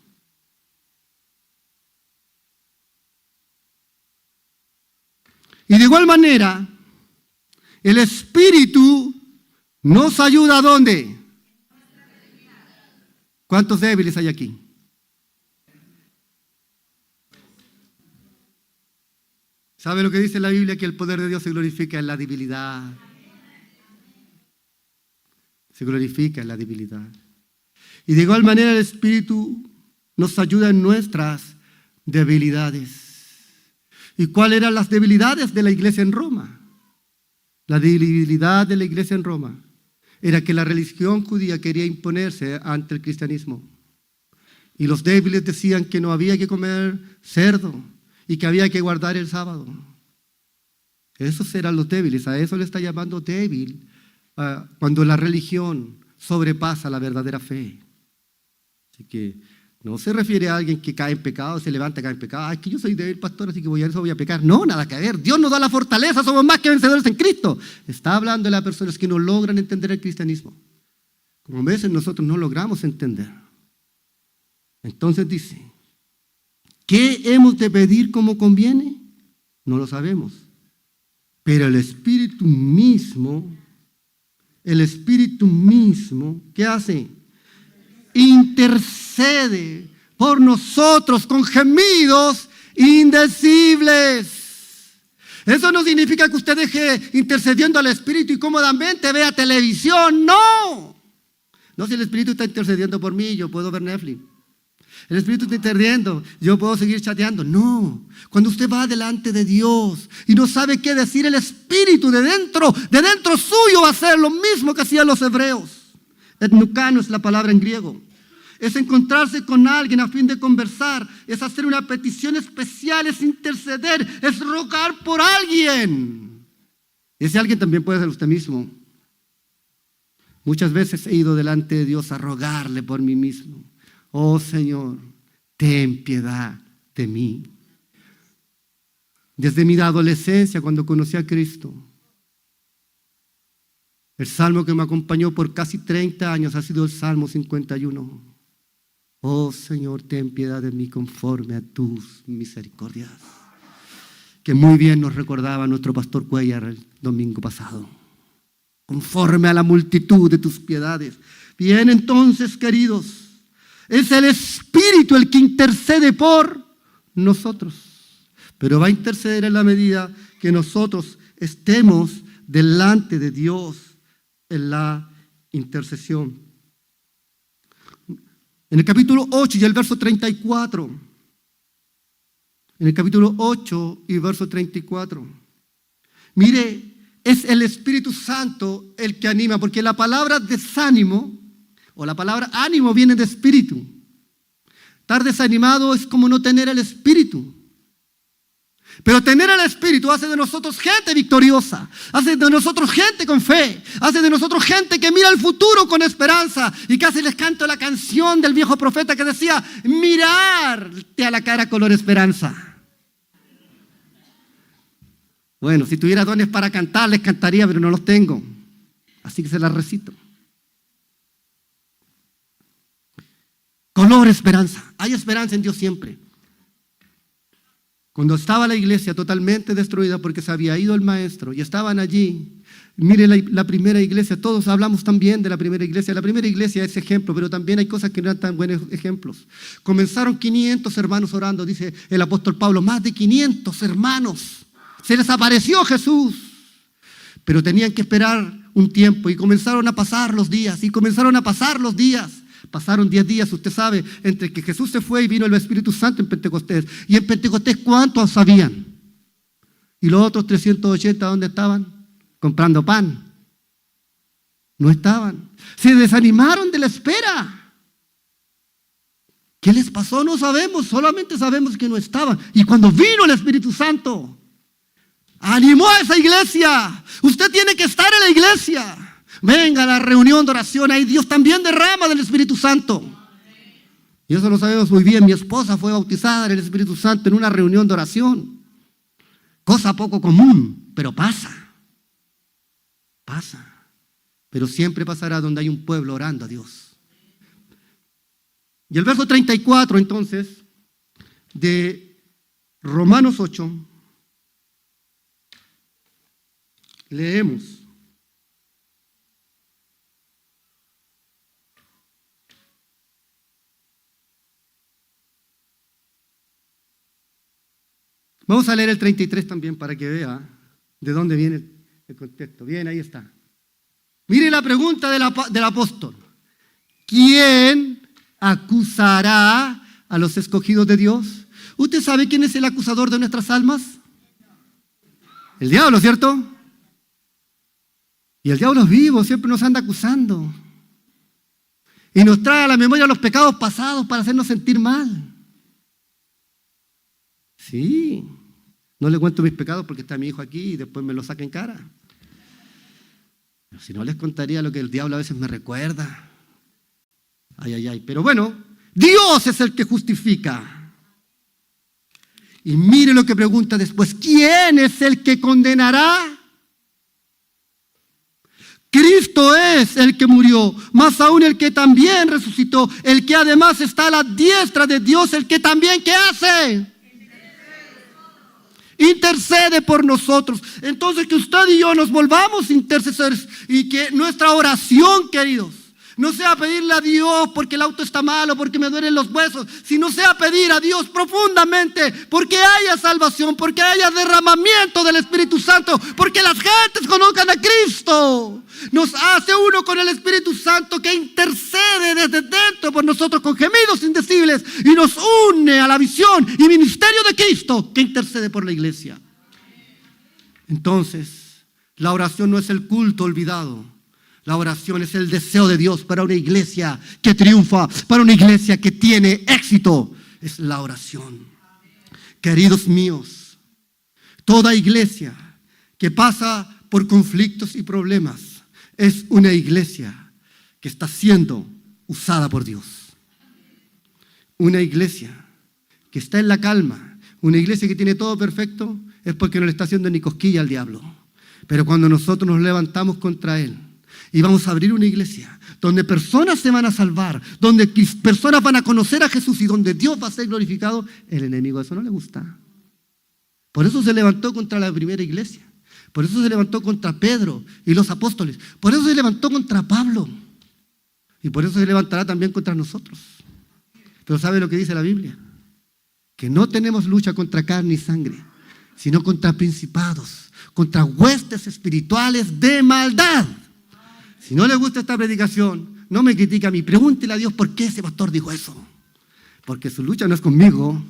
Y de igual manera, el Espíritu nos ayuda ¿a dónde? ¿Cuántos débiles hay aquí? ¿Sabe lo que dice la Biblia? Que el poder de Dios se glorifica en la debilidad. Se glorifica en la debilidad. Y de igual manera el Espíritu nos ayuda en nuestras debilidades. ¿Y cuáles eran las debilidades de la iglesia en Roma? La debilidad de la iglesia en Roma era que la religión judía quería imponerse ante el cristianismo. Y los débiles decían que no había que comer cerdo y que había que guardar el sábado. Esos eran los débiles. A eso le está llamando débil cuando la religión sobrepasa la verdadera fe. Así que no se refiere a alguien que cae en pecado, se levanta y cae en pecado. Es que yo soy débil, pastor, así que voy a pecar. No, nada que ver. Dios nos da la fortaleza, somos más que vencedores en Cristo. Está hablando de las personas que no logran entender el cristianismo. Como a veces nosotros no logramos entender. Entonces dice, ¿qué hemos de pedir como conviene? No lo sabemos. Pero el Espíritu mismo, ¿qué hace? Intercede por nosotros con gemidos indecibles. Eso no significa que usted deje intercediendo al Espíritu y cómodamente vea televisión. No, si el Espíritu está intercediendo por mí, yo puedo ver Netflix. El Espíritu está intercediendo, yo puedo seguir chateando. No, cuando usted va delante de Dios y no sabe qué decir, el Espíritu de dentro suyo va a hacer lo mismo que hacían los hebreos. Etnukano es la palabra en griego. Es encontrarse con alguien a fin de conversar, es hacer una petición especial, es interceder, es rogar por alguien. Ese alguien también puede ser usted mismo. Muchas veces he ido delante de Dios a rogarle por mí mismo. Oh Señor, ten piedad de mí. Desde mi adolescencia, cuando conocí a Cristo, el salmo que me acompañó por casi 30 años ha sido el Salmo 51. Oh Señor, ten piedad de mí conforme a tus misericordias. Que muy bien nos recordaba nuestro pastor Cuellar el domingo pasado. Conforme a la multitud de tus piedades. Bien, entonces, queridos, es el Espíritu el que intercede por nosotros. Pero va a interceder en la medida que nosotros estemos delante de Dios en la intercesión. En el capítulo 8 y el verso 34. En el capítulo 8 y verso 34. Mire, es el Espíritu Santo el que anima, porque la palabra desánimo o la palabra ánimo viene de espíritu. Estar desanimado es como no tener el Espíritu. Pero tener el Espíritu hace de nosotros gente victoriosa, hace de nosotros gente con fe, hace de nosotros gente que mira el futuro con esperanza y casi les canto la canción del viejo profeta que decía, mirarte a la cara color esperanza. Bueno, si tuviera dones para cantar, les cantaría, pero no los tengo, así que se las recito. Color esperanza, hay esperanza en Dios siempre. Cuando estaba la iglesia totalmente destruida porque se había ido el maestro y estaban allí, mire la primera iglesia, todos hablamos también de la primera iglesia es ejemplo, pero también hay cosas que no eran tan buenos ejemplos. Comenzaron 500 hermanos orando, dice el apóstol Pablo, más de 500 hermanos, se les apareció Jesús, pero tenían que esperar un tiempo y comenzaron a pasar los días, Pasaron 10 días, usted sabe, entre que Jesús se fue y vino el Espíritu Santo en Pentecostés. Y en Pentecostés, ¿cuántos sabían? Y los otros 380, ¿dónde estaban? Comprando pan. No estaban. Se desanimaron de la espera. ¿Qué les pasó? No sabemos, solamente sabemos que no estaban. Y cuando vino el Espíritu Santo, animó a esa iglesia. Usted tiene que estar en la iglesia. Venga a la reunión de oración, ahí Dios también derrama del Espíritu Santo. Y eso lo sabemos muy bien. Mi esposa fue bautizada en el Espíritu Santo en una reunión de oración. Cosa poco común, pero pasa. Pero siempre pasará donde hay un pueblo orando a Dios. Y el verso 34 entonces de Romanos 8 leemos. Vamos a leer el 33 también para que vea de dónde viene el contexto. Bien, ahí está. Mire la pregunta del apóstol. ¿Quién acusará a los escogidos de Dios? ¿Usted sabe quién es el acusador de nuestras almas? El diablo, ¿cierto? Y el diablo es vivo, siempre nos anda acusando. Y nos trae a la memoria los pecados pasados para hacernos sentir mal. Sí, no le cuento mis pecados porque está mi hijo aquí y después me lo saca en cara. Pero si no les contaría lo que el diablo a veces me recuerda. Ay. Pero bueno, Dios es el que justifica. Y mire lo que pregunta después. ¿Quién es el que condenará? Cristo es el que murió, más aún el que también resucitó, el que además está a la diestra de Dios, el que también, ¿qué hace? Intercede por nosotros. Entonces que usted y yo nos volvamos intercesores y que nuestra oración, queridos, no sea pedirle a Dios porque el auto está malo, porque me duelen los huesos, sino sea pedir a Dios profundamente porque haya salvación, porque haya derramamiento del Espíritu Santo, porque las gentes conozcan a Cristo. Nos hace uno con el Espíritu Santo que intercede desde dentro por nosotros con gemidos indecibles y nos une a la visión y ministerio de Cristo que intercede por la iglesia. Entonces, la oración no es el culto olvidado. La oración es el deseo de Dios para una iglesia que triunfa, para una iglesia que tiene éxito. Es la oración. Queridos míos, toda iglesia que pasa por conflictos y problemas es una iglesia que está siendo usada por Dios. Una iglesia que está en la calma, una iglesia que tiene todo perfecto, es porque no le está haciendo ni cosquilla al diablo. Pero cuando nosotros nos levantamos contra él, y vamos a abrir una iglesia donde personas se van a salvar, donde personas van a conocer a Jesús y donde Dios va a ser glorificado, el enemigo eso no le gusta. Por eso se levantó contra la primera iglesia. Por eso se levantó contra Pedro y los apóstoles. Por eso se levantó contra Pablo. Y por eso se levantará también contra nosotros. Pero ¿sabe lo que dice la Biblia? Que no tenemos lucha contra carne y sangre, sino contra principados, contra huestes espirituales de maldad. Si no le gusta esta predicación, no me critique a mí. Pregúntele a Dios por qué ese pastor dijo eso. Porque su lucha no es conmigo.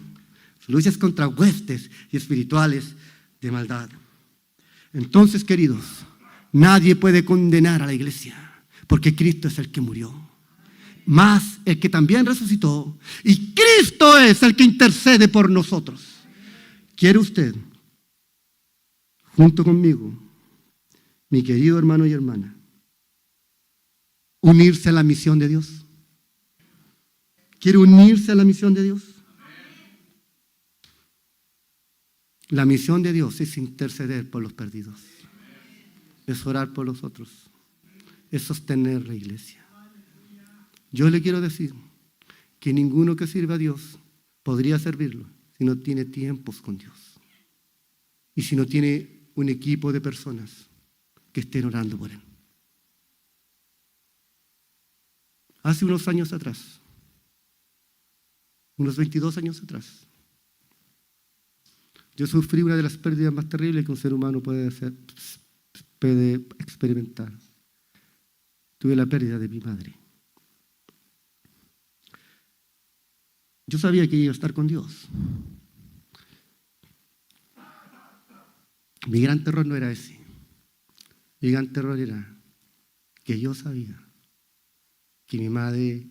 Su lucha es contra huestes y espirituales de maldad. Entonces, queridos, nadie puede condenar a la iglesia. Porque Cristo es el que murió. Más el que también resucitó. Y Cristo es el que intercede por nosotros. ¿Quiere usted, junto conmigo, mi querido hermano y hermana, unirse a la misión de Dios? ¿Quiere unirse a la misión de Dios? La misión de Dios es interceder por los perdidos. Es orar por los otros. Es sostener la iglesia. Yo le quiero decir que ninguno que sirva a Dios podría servirlo si no tiene tiempos con Dios y si no tiene un equipo de personas que estén orando por Él. Hace unos años atrás, unos 22 años atrás, yo sufrí una de las pérdidas más terribles que un ser humano puede experimentar. Tuve la pérdida de mi madre. Yo sabía que iba a estar con Dios. Mi gran terror no era ese. Mi gran terror era que yo sabía que mi madre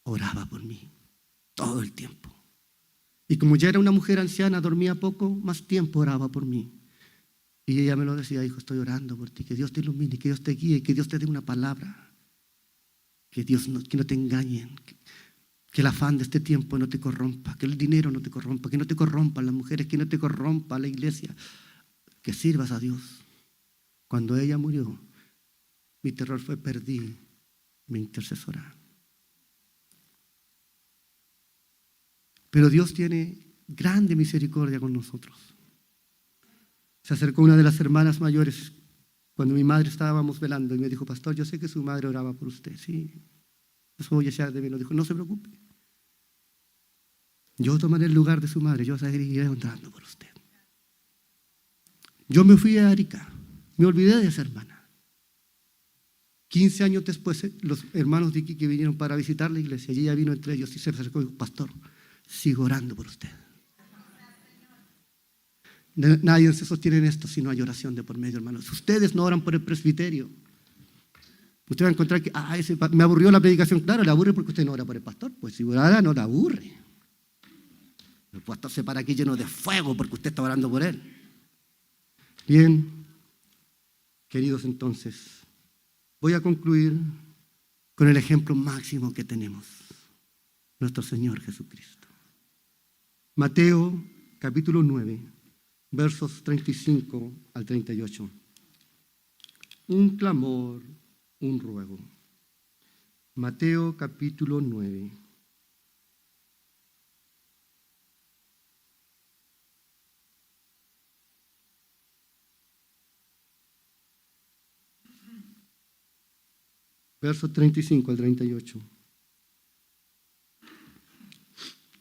oraba por mí todo el tiempo. Y como ya era una mujer anciana, dormía poco, más tiempo oraba por mí. Y ella me lo decía: hijo, estoy orando por ti, que Dios te ilumine, que Dios te guíe, que Dios te dé una palabra, que no te engañen, que el afán de este tiempo no te corrompa, que el dinero no te corrompa, que no te corrompan las mujeres, que no te corrompa la iglesia, que sirvas a Dios. Cuando ella murió, mi terror fue: perdí mi intercesora. Pero Dios tiene grande misericordia con nosotros. Se acercó una de las hermanas mayores cuando mi madre estábamos velando y me dijo: pastor, yo sé que su madre oraba por usted. Sí, eso voy a echar de menos. Dijo: no se preocupe, yo tomaré el lugar de su madre, yo seguiré orando por usted. Yo me fui a Arica, me olvidé de esa hermana. 15 años después, los hermanos de Iquique vinieron para visitar la iglesia y ella vino entre ellos y se acercó y dijo: pastor, sigo orando por usted. Nadie se sostiene en esto si no hay oración de por medio, hermanos. Ustedes no oran por el presbiterio. Usted va a encontrar que me aburrió la predicación. Claro, le aburre porque usted no ora por el pastor. Pues si orara, no le aburre. El pastor se para aquí lleno de fuego porque usted está orando por él. Bien, queridos, entonces, voy a concluir con el ejemplo máximo que tenemos: nuestro Señor Jesucristo. Mateo capítulo 9, versos 35 al 38. Un clamor, un ruego. Mateo capítulo 9. Versos 35 al 38.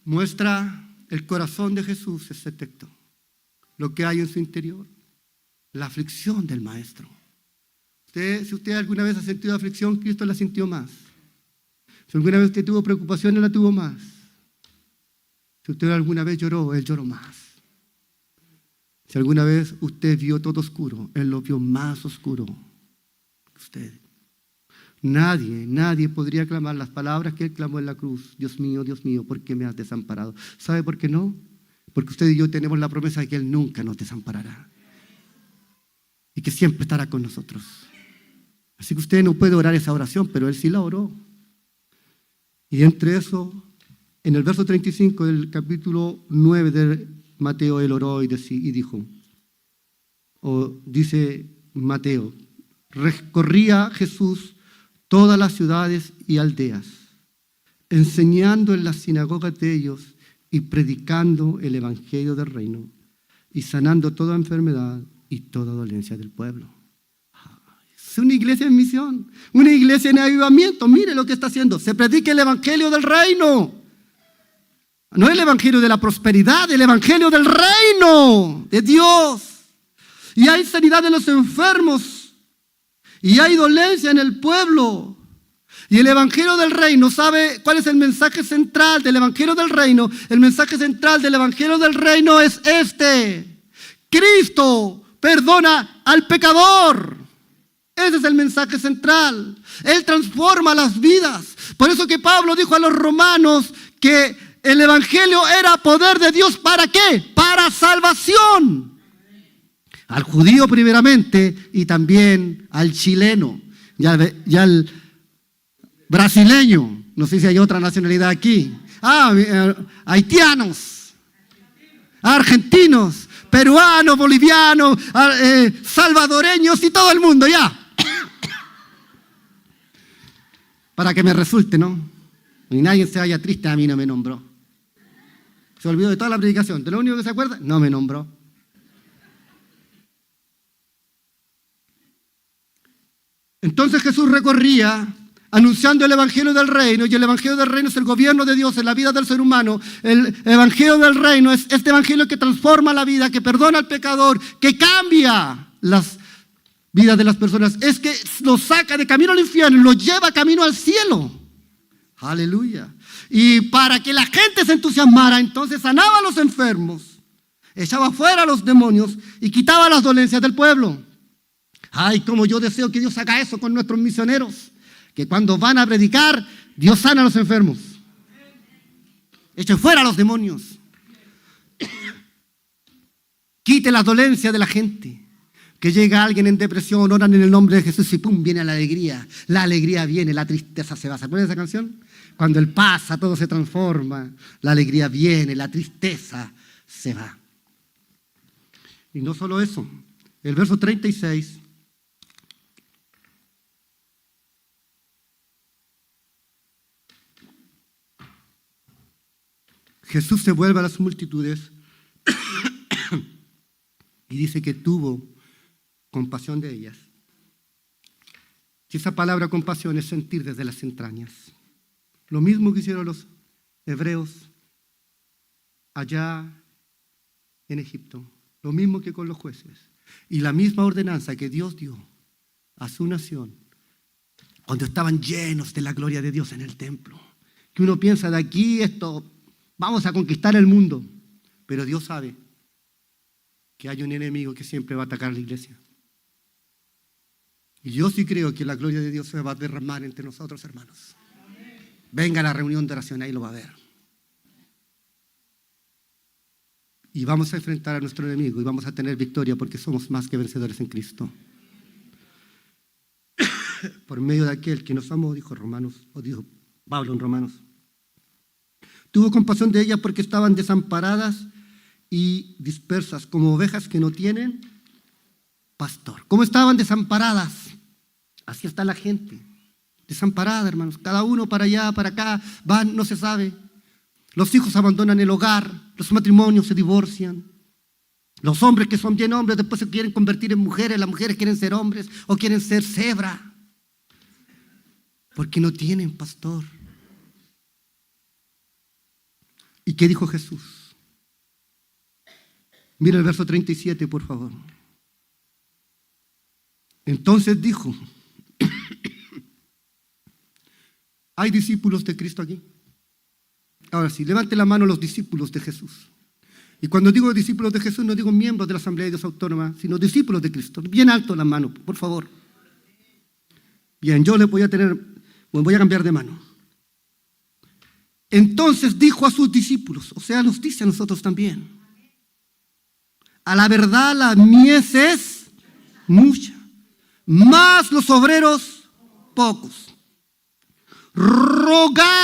Muestra el corazón de Jesús ese texto, lo que hay en su interior, la aflicción del Maestro. Si usted alguna vez ha sentido aflicción, Cristo la sintió más. Si alguna vez usted tuvo preocupación, Él la tuvo más. Si usted alguna vez lloró, Él lloró más. Si alguna vez usted vio todo oscuro, Él lo vio más oscuro que usted. Nadie podría clamar las palabras que Él clamó en la cruz: Dios mío, ¿por qué me has desamparado? ¿Sabe por qué no? Porque usted y yo tenemos la promesa de que Él nunca nos desamparará y que siempre estará con nosotros. Así que usted no puede orar esa oración, pero Él sí la oró. Y entre eso, en el verso 35 del capítulo 9 de Mateo, Él oró y dijo, dice Mateo: recorría Jesús todas las ciudades y aldeas, enseñando en las sinagogas de ellos y predicando el evangelio del reino y sanando toda enfermedad y toda dolencia del pueblo. Es una iglesia en misión, una iglesia en avivamiento. Mire lo que está haciendo: se predica el evangelio del reino. No el evangelio de la prosperidad, el evangelio del reino de Dios. Y hay sanidad de los enfermos. Y hay dolencia en el pueblo. Y el evangelio del reino, ¿sabe cuál es el mensaje central del evangelio del reino? El mensaje central del evangelio del reino es este: Cristo perdona al pecador. Ese es el mensaje central. Él transforma las vidas. Por eso que Pablo dijo a los romanos que el evangelio era poder de Dios. ¿Para qué? Para salvación. Al judío primeramente y también al chileno y al brasileño. No sé si hay otra nacionalidad aquí. Haitianos, argentinos, peruanos, bolivianos, salvadoreños y todo el mundo ya. Para que me resulte, ¿no? Y nadie se vaya triste: a mí no me nombró. Se olvidó de toda la predicación. ¿De lo único que se acuerda? No me nombró. Entonces Jesús recorría anunciando el Evangelio del Reino, y el Evangelio del Reino es el gobierno de Dios en la vida del ser humano. El Evangelio del Reino es este Evangelio que transforma la vida, que perdona al pecador, que cambia las vidas de las personas. Es que los saca de camino al infierno y los lleva camino al cielo. Aleluya. Y para que la gente se entusiasmara, entonces sanaba a los enfermos, echaba fuera a los demonios y quitaba las dolencias del pueblo. Ay, como yo deseo que Dios haga eso con nuestros misioneros. Que cuando van a predicar, Dios sana a los enfermos. Eche fuera a los demonios. Quite las dolencias de la gente. Que llega alguien en depresión, oran en el nombre de Jesús y pum, viene la alegría. La alegría viene, la tristeza se va. ¿Se acuerdan de esa canción? Cuando Él pasa, todo se transforma. La alegría viene, la tristeza se va. Y no solo eso. El verso 36. Jesús se vuelve a las multitudes y dice que tuvo compasión de ellas. Y esa palabra compasión es sentir desde las entrañas. Lo mismo que hicieron los hebreos allá en Egipto. Lo mismo que con los jueces. Y la misma ordenanza que Dios dio a su nación cuando estaban llenos de la gloria de Dios en el templo. Que uno piensa de aquí esto... Vamos a conquistar el mundo. Pero Dios sabe que hay un enemigo que siempre va a atacar a la iglesia. Y yo sí creo que la gloria de Dios se va a derramar entre nosotros, hermanos. Venga a la reunión de oración, ahí lo va a ver. Y vamos a enfrentar a nuestro enemigo y vamos a tener victoria porque somos más que vencedores en Cristo. Por medio de aquel que nos amó, dijo Pablo en Romanos. Tuvo compasión de ellas porque estaban desamparadas y dispersas, como ovejas que no tienen pastor. ¿Cómo estaban desamparadas? Así está la gente, desamparada, hermanos. Cada uno para allá, para acá, van, no se sabe. Los hijos abandonan el hogar, los matrimonios se divorcian. Los hombres que son bien hombres después se quieren convertir en mujeres, las mujeres quieren ser hombres o quieren ser cebra. Porque no tienen pastor. ¿Y qué dijo Jesús? Mira el verso 37, por favor. Entonces dijo, ¿hay discípulos de Cristo aquí? Ahora sí, levante la mano los discípulos de Jesús. Y cuando digo discípulos de Jesús, no digo miembros de la Asamblea de Dios Autónoma, sino discípulos de Cristo. Bien alto la mano, por favor. Bien, yo le voy a cambiar de mano. Entonces dijo a sus discípulos, o sea, nos dice a nosotros también. A la verdad la mies es mucha, mas los obreros pocos. Rogad,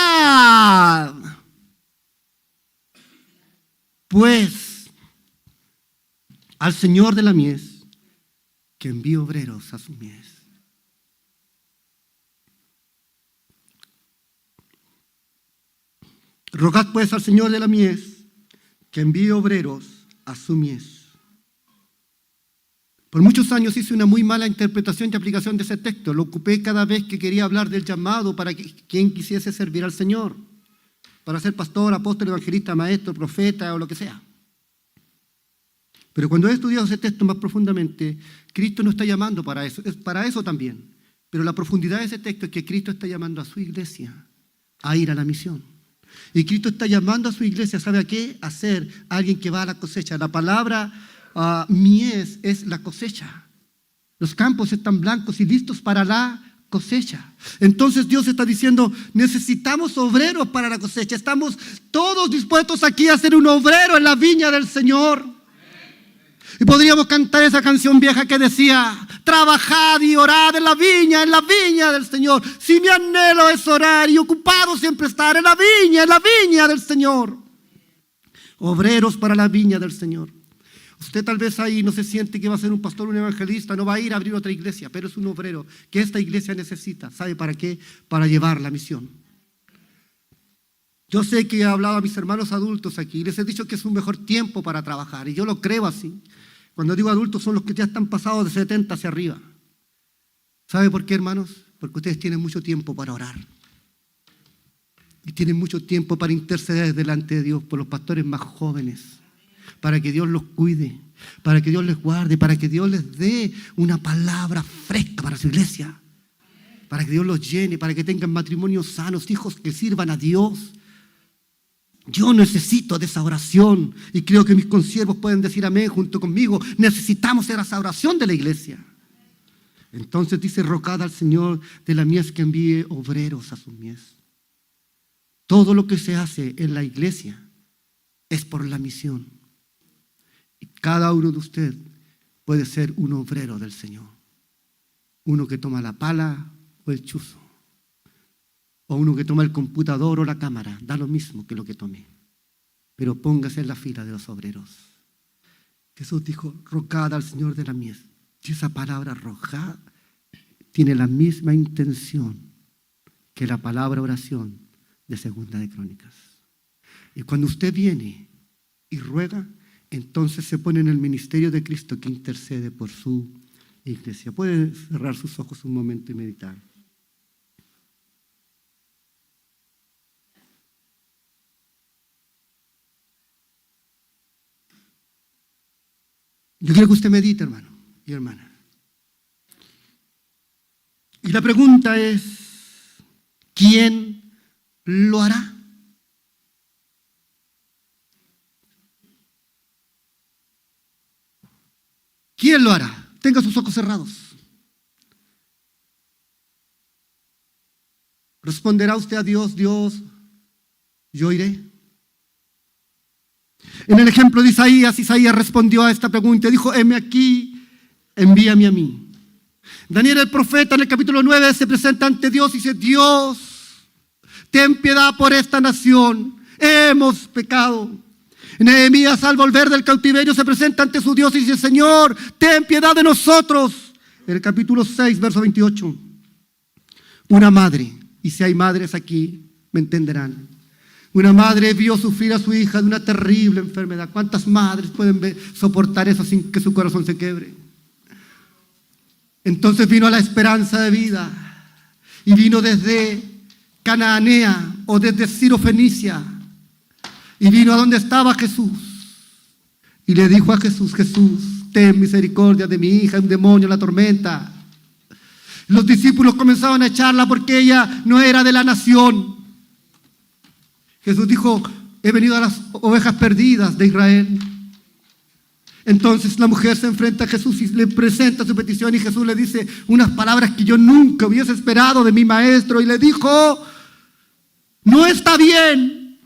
pues, al Señor de la mies que envíe obreros a su mies. Rogad pues al Señor de la mies que envíe obreros a su mies. Por muchos años hice una muy mala interpretación y aplicación de ese texto. Lo ocupé cada vez que quería hablar del llamado para quien quisiese servir al Señor. Para ser pastor, apóstol, evangelista, maestro, profeta o lo que sea. Pero cuando he estudiado ese texto más profundamente, Cristo no está llamando para eso. Es para eso también. Pero la profundidad de ese texto es que Cristo está llamando a su iglesia a ir a la misión. Y Cristo está llamando a su iglesia, ¿sabe a qué? A ser alguien que va a la cosecha. La palabra mies es la cosecha. Los campos están blancos y listos para la cosecha. Entonces Dios está diciendo, necesitamos obreros para la cosecha. Estamos todos dispuestos aquí a ser un obrero en la viña del Señor. Y podríamos cantar esa canción vieja que decía, trabajad y orad en la viña del Señor. Si mi anhelo es orar y ocupado siempre estar en la viña del Señor. Obreros para la viña del Señor. Usted tal vez ahí no se siente que va a ser un pastor, un evangelista, no va a ir a abrir otra iglesia, pero es un obrero que esta iglesia necesita. ¿Sabe para qué? Para llevar la misión. Yo sé que he hablado a mis hermanos adultos aquí y les he dicho que es un mejor tiempo para trabajar, y yo lo creo así. Cuando digo adultos son los que ya están pasados de 70 hacia arriba. ¿Sabe por qué, hermanos? Porque ustedes tienen mucho tiempo para orar. Y tienen mucho tiempo para interceder delante de Dios por los pastores más jóvenes, para que Dios los cuide, para que Dios les guarde, para que Dios les dé una palabra fresca para su iglesia, para que Dios los llene, para que tengan matrimonios sanos, hijos que sirvan a Dios. Yo necesito de esa oración, y creo que mis consiervos pueden decir amén junto conmigo. Necesitamos esa oración de la iglesia. Entonces dice: rogad al Señor de la mies que envíe obreros a su mies. Todo lo que se hace en la iglesia es por la misión. Y cada uno de ustedes puede ser un obrero del Señor. Uno que toma la pala o el chuzo. O uno que toma el computador o la cámara. Da lo mismo que lo que tome. Pero póngase en la fila de los obreros. Jesús dijo: rogad al Señor de la mies. Y esa palabra rogad tiene la misma intención que la palabra oración de Segunda de Crónicas. Y cuando usted viene y ruega, entonces se pone en el ministerio de Cristo que intercede por su iglesia. Puede cerrar sus ojos un momento y meditar. Yo quiero que usted medite, hermano y hermana. Y la pregunta es: ¿quién lo hará? ¿Quién lo hará? Tenga sus ojos cerrados. ¿Responderá usted a Dios: Dios, yo iré? En el ejemplo de Isaías, Isaías respondió a esta pregunta y dijo: heme aquí, envíame a mí. Daniel el profeta en el capítulo 9 se presenta ante Dios y dice: Dios, ten piedad por esta nación, hemos pecado. Nehemías, al volver del cautiverio, se presenta ante su Dios y dice: Señor, ten piedad de nosotros. En el capítulo 6, verso 28. Una madre, y si hay madres aquí, me entenderán. Una madre vio sufrir a su hija de una terrible enfermedad. ¿Cuántas madres pueden soportar eso sin que su corazón se quiebre? Entonces vino a la esperanza de vida y vino desde Canaanea o desde Ciro Fenicia y vino a donde estaba Jesús y le dijo a Jesús: Jesús, ten misericordia de mi hija, un demonio la atormenta. Los discípulos comenzaban a echarla porque ella no era de la nación. Jesús dijo: he venido a las ovejas perdidas de Israel. Entonces la mujer se enfrenta a Jesús y le presenta su petición, y Jesús le dice unas palabras que yo nunca hubiese esperado de mi maestro, y le dijo: no está bien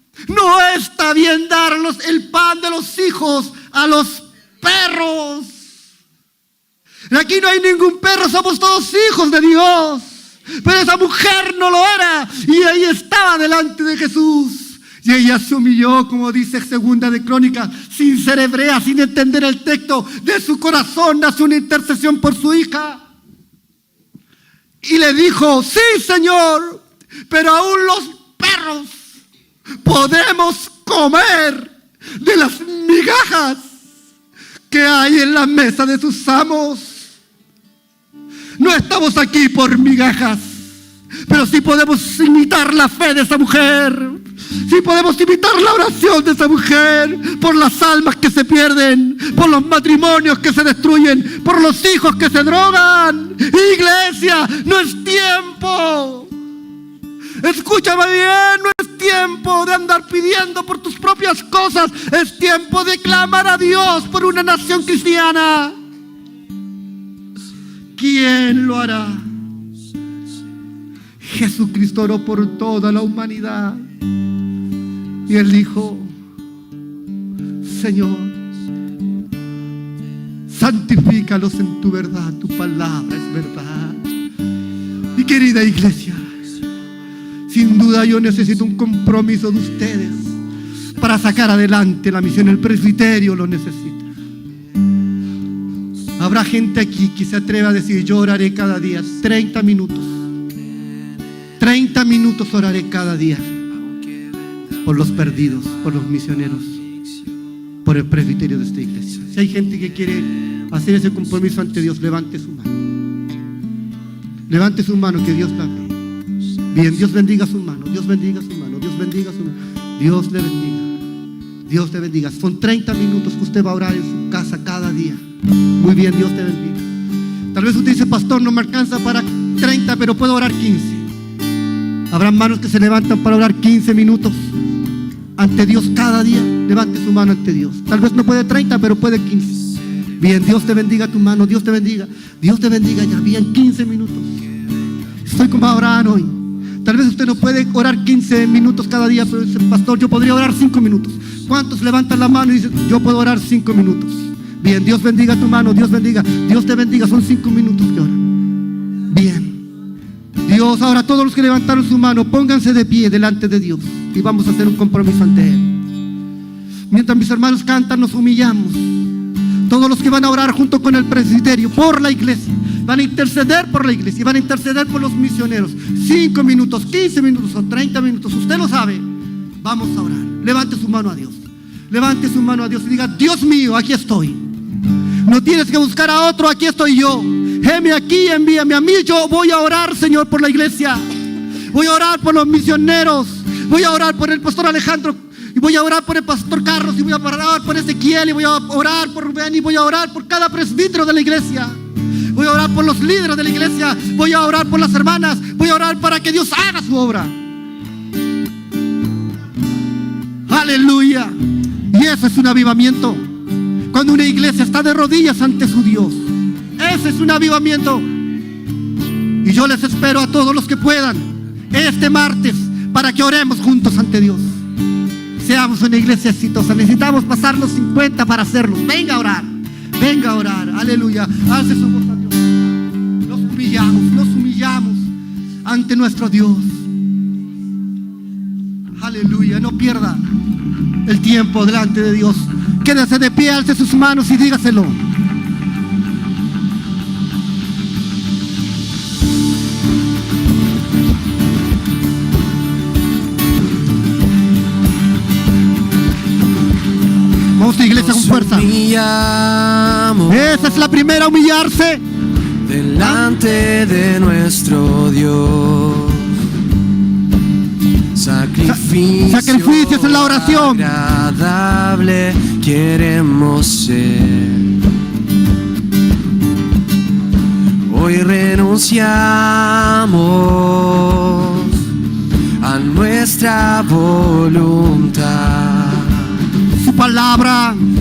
darlos el pan de los hijos a los perros. Aquí no hay ningún perro, somos todos hijos de Dios. Pero esa mujer no lo era, y ahí estaba delante de Jesús. Y ella se humilló, como dice Segunda de Crónicas, sin ser hebrea, sin entender el texto. De su corazón nace una intercesión por su hija. Y le dijo: sí, Señor, pero aún los perros podemos comer de las migajas que hay en la mesa de sus amos. No estamos aquí por migajas, pero sí podemos imitar la fe de esa mujer. Sí podemos imitar la oración de esa mujer por las almas que se pierden, por los matrimonios que se destruyen, por los hijos que se drogan. Iglesia, no es tiempo. Escúchame bien, no es tiempo de andar pidiendo por tus propias cosas. Es tiempo de clamar a Dios por una nación cristiana. ¿Quién lo hará? Jesucristo oró por toda la humanidad. Y Él dijo: Señor, santifícalos en tu verdad, tu palabra es verdad. Y querida iglesia, sin duda yo necesito un compromiso de ustedes para sacar adelante la misión. El presbiterio lo necesita. Habrá gente aquí que se atreva a decir: yo oraré cada día 30 minutos. 30 minutos oraré cada día. por los perdidos, por los misioneros, por el presbiterio de esta iglesia. Si hay gente que quiere hacer ese compromiso ante Dios, levante su mano. Levante su mano, que Dios la ve. Bien, Dios bendiga su mano, Dios bendiga su mano, Dios bendiga su mano. Dios le bendiga, Dios te bendiga. Son 30 minutos que usted va a orar en su casa cada día. Muy bien, Dios te bendiga. Tal vez usted dice, pastor, no me alcanza para 30, pero puedo orar 15. Habrá manos que se levantan para orar 15 minutos ante Dios cada día. Levante su mano ante Dios. Tal vez no puede 30, pero puede 15. Bien, Dios te bendiga tu mano, Dios te bendiga. Dios te bendiga ya, bien, 15 minutos. Estoy como a orar hoy. Tal vez usted no puede orar 15 minutos cada día, pero dice, pastor, yo podría orar 5 minutos. ¿Cuántos levantan la mano y dicen, yo puedo orar 5 minutos? Bien, Dios bendiga tu mano, Dios bendiga. Dios te bendiga, son 5 minutos que oran. Bien. Dios, ahora todos los que levantaron su mano, pónganse de pie delante de Dios y vamos a hacer un compromiso ante Él. Mientras mis hermanos cantan, nos humillamos. Todos los que van a orar junto con el presbiterio por la iglesia, van a interceder por la iglesia, van a interceder por los misioneros. 5 minutos, 15 minutos o 30 minutos, usted lo sabe. Vamos a orar. Levante su mano a Dios. Levante su mano a Dios y diga, Dios mío, aquí estoy. No tienes que buscar a otro, aquí estoy yo. Heme aquí, envíame a mí. Yo voy a orar, Señor, por la iglesia. Voy a orar por los misioneros. Voy a orar por el pastor Alejandro. Y voy a orar por el pastor Carlos. Y voy a orar por Ezequiel. Y voy a orar por Rubén. Y voy a orar por cada presbítero de la iglesia. Voy a orar por los líderes de la iglesia. Voy a orar por las hermanas. Voy a orar para que Dios haga su obra. Aleluya. Y eso es un avivamiento. Cuando una iglesia está de rodillas ante su Dios, ese es un avivamiento. Y yo les espero a todos los que puedan este martes para que oremos juntos ante Dios. Seamos una iglesia exitosa. Necesitamos pasar los 50 para hacerlo. Venga a orar, venga a orar. Aleluya. Alce su voz a Dios. Nos humillamos ante nuestro Dios. Aleluya. No pierda el tiempo delante de Dios. Quédese de pie, alce sus manos y dígaselo. Vamos a iglesia con fuerza. Esa es la primera, humillarse delante de nuestro Dios. Sacrificios en la oración. Agradable queremos ser. Hoy renunciamos a nuestra voluntad.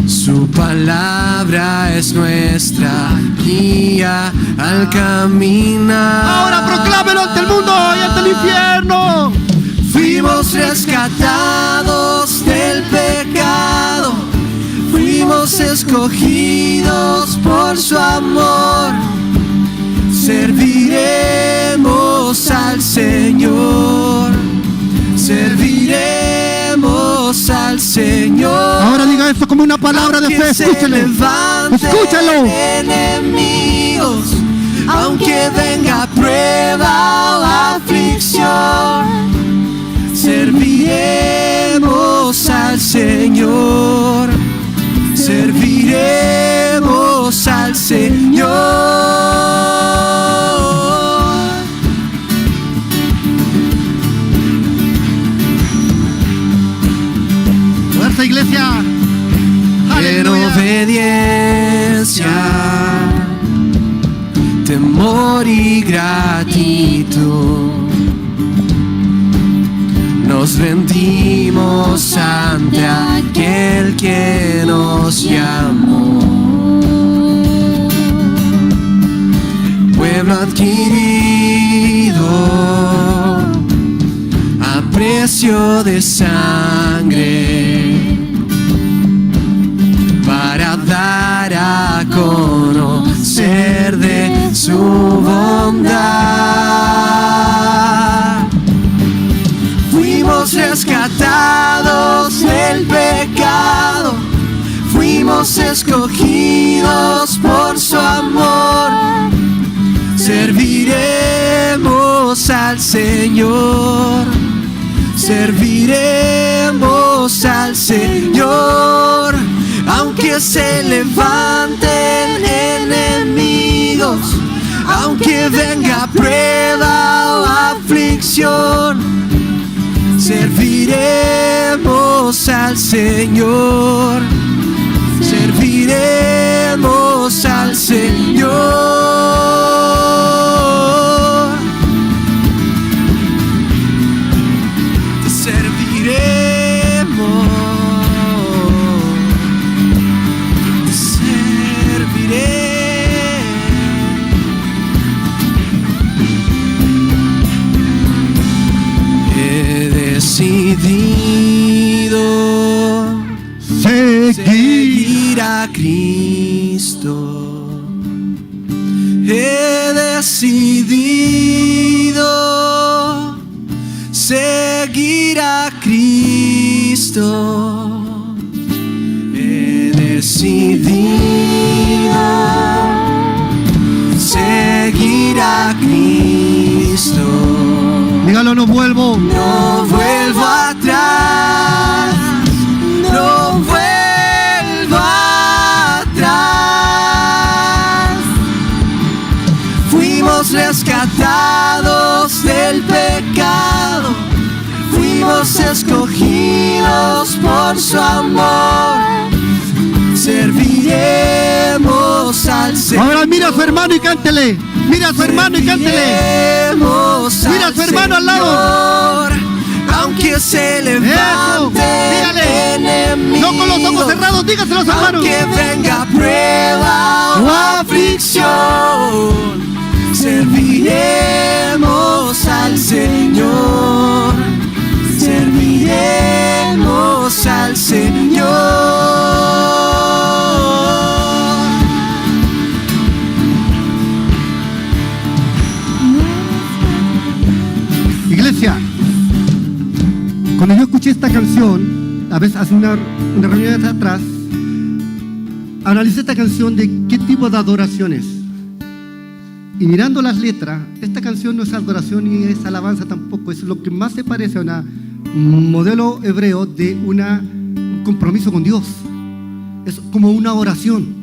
Su palabra es nuestra guía al caminar. Ahora proclámelo ante el mundo y ante el infierno. Fuimos rescatados del pecado, fuimos escogidos por su amor. Serviremos al Señor, serviremos al Señor. Ahora diga esto como una palabra de fe, escúchelo. Escúchalo. Enemigos, aunque venga prueba o aflicción, serviremos al Señor, serviremos al Señor. Fuerza, iglesia. En obediencia, temor y gratitud, nos rendimos ante aquel que nos llamó. Pueblo adquirido a precio de sangre, para dar a conocer de su bondad. Fuimos rescatados del pecado, fuimos escogidos por su amor. Serviremos al Señor, serviremos al Señor. Aunque se levanten enemigos, aunque venga prueba o aflicción, serviremos al Señor. Serviremos al Señor. Te serviremos. Te serviré. He decidido seguir a Cristo. He decidido seguir a Cristo. He decidido seguir a Cristo. Dígalo, no vuelvo. No vuelvo atrás. No vuelvo atrás. Fuimos rescatados del pecado. Fuimos escogidos por su amor. Serviremos al Señor. Ahora mira a su hermano y cántele. Mira a su hermano y cántele. Mira a su hermano al lado. Aunque se levante enemigos, no con los ojos cerrados, dígaselo a su hermano. Aunque venga prueba o aflicción, serviremos al Señor. Serviremos al Señor. Iglesia, cuando yo escuché esta canción, a veces hace una reunión atrás, analicé esta canción de qué tipo de adoración es. Y mirando las letras, esta canción no es adoración ni es alabanza tampoco, es lo que más se parece a un modelo hebreo de un compromiso con Dios. Es como una oración.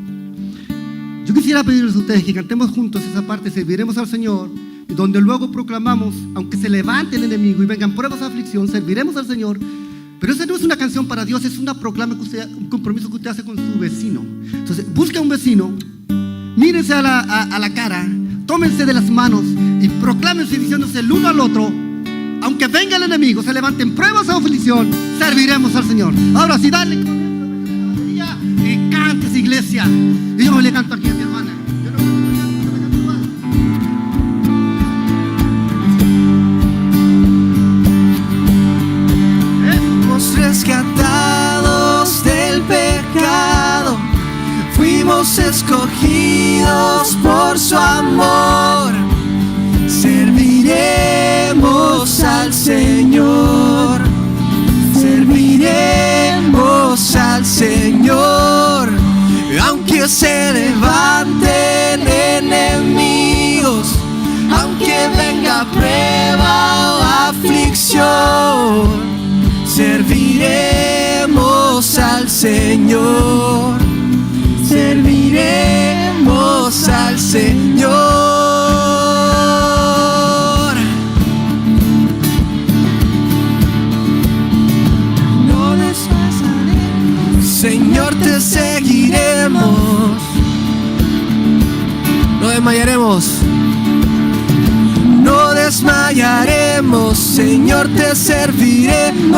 Yo quisiera pedirles a ustedes que cantemos juntos esa parte, serviremos al Señor, y donde luego proclamamos, aunque se levante el enemigo y vengan pruebas de aflicción, serviremos al Señor. Pero esa no es una canción para Dios, es una proclama que usted, un compromiso que usted hace con su vecino. Entonces, busque a un vecino, mírense a la cara, tómense de las manos y proclámense diciéndose el uno al otro: aunque venga el enemigo, se levanten pruebas de aflicción, serviremos al Señor. Ahora sí, dale con esa y cantes, iglesia. Y yo no le canto aquí a mi hermana. Yo no canto igual. Fuimos rescatados del pecado, fuimos escogidos por su amor. Serviremos al Señor. Serviremos al Señor. Aunque se levanten enemigos, aunque venga prueba o aflicción, serviremos al Señor. Serviremos al Señor. No descansaremos, Señor, te seguiremos. No desmayaremos. No desmayaremos, Señor, te serviremos.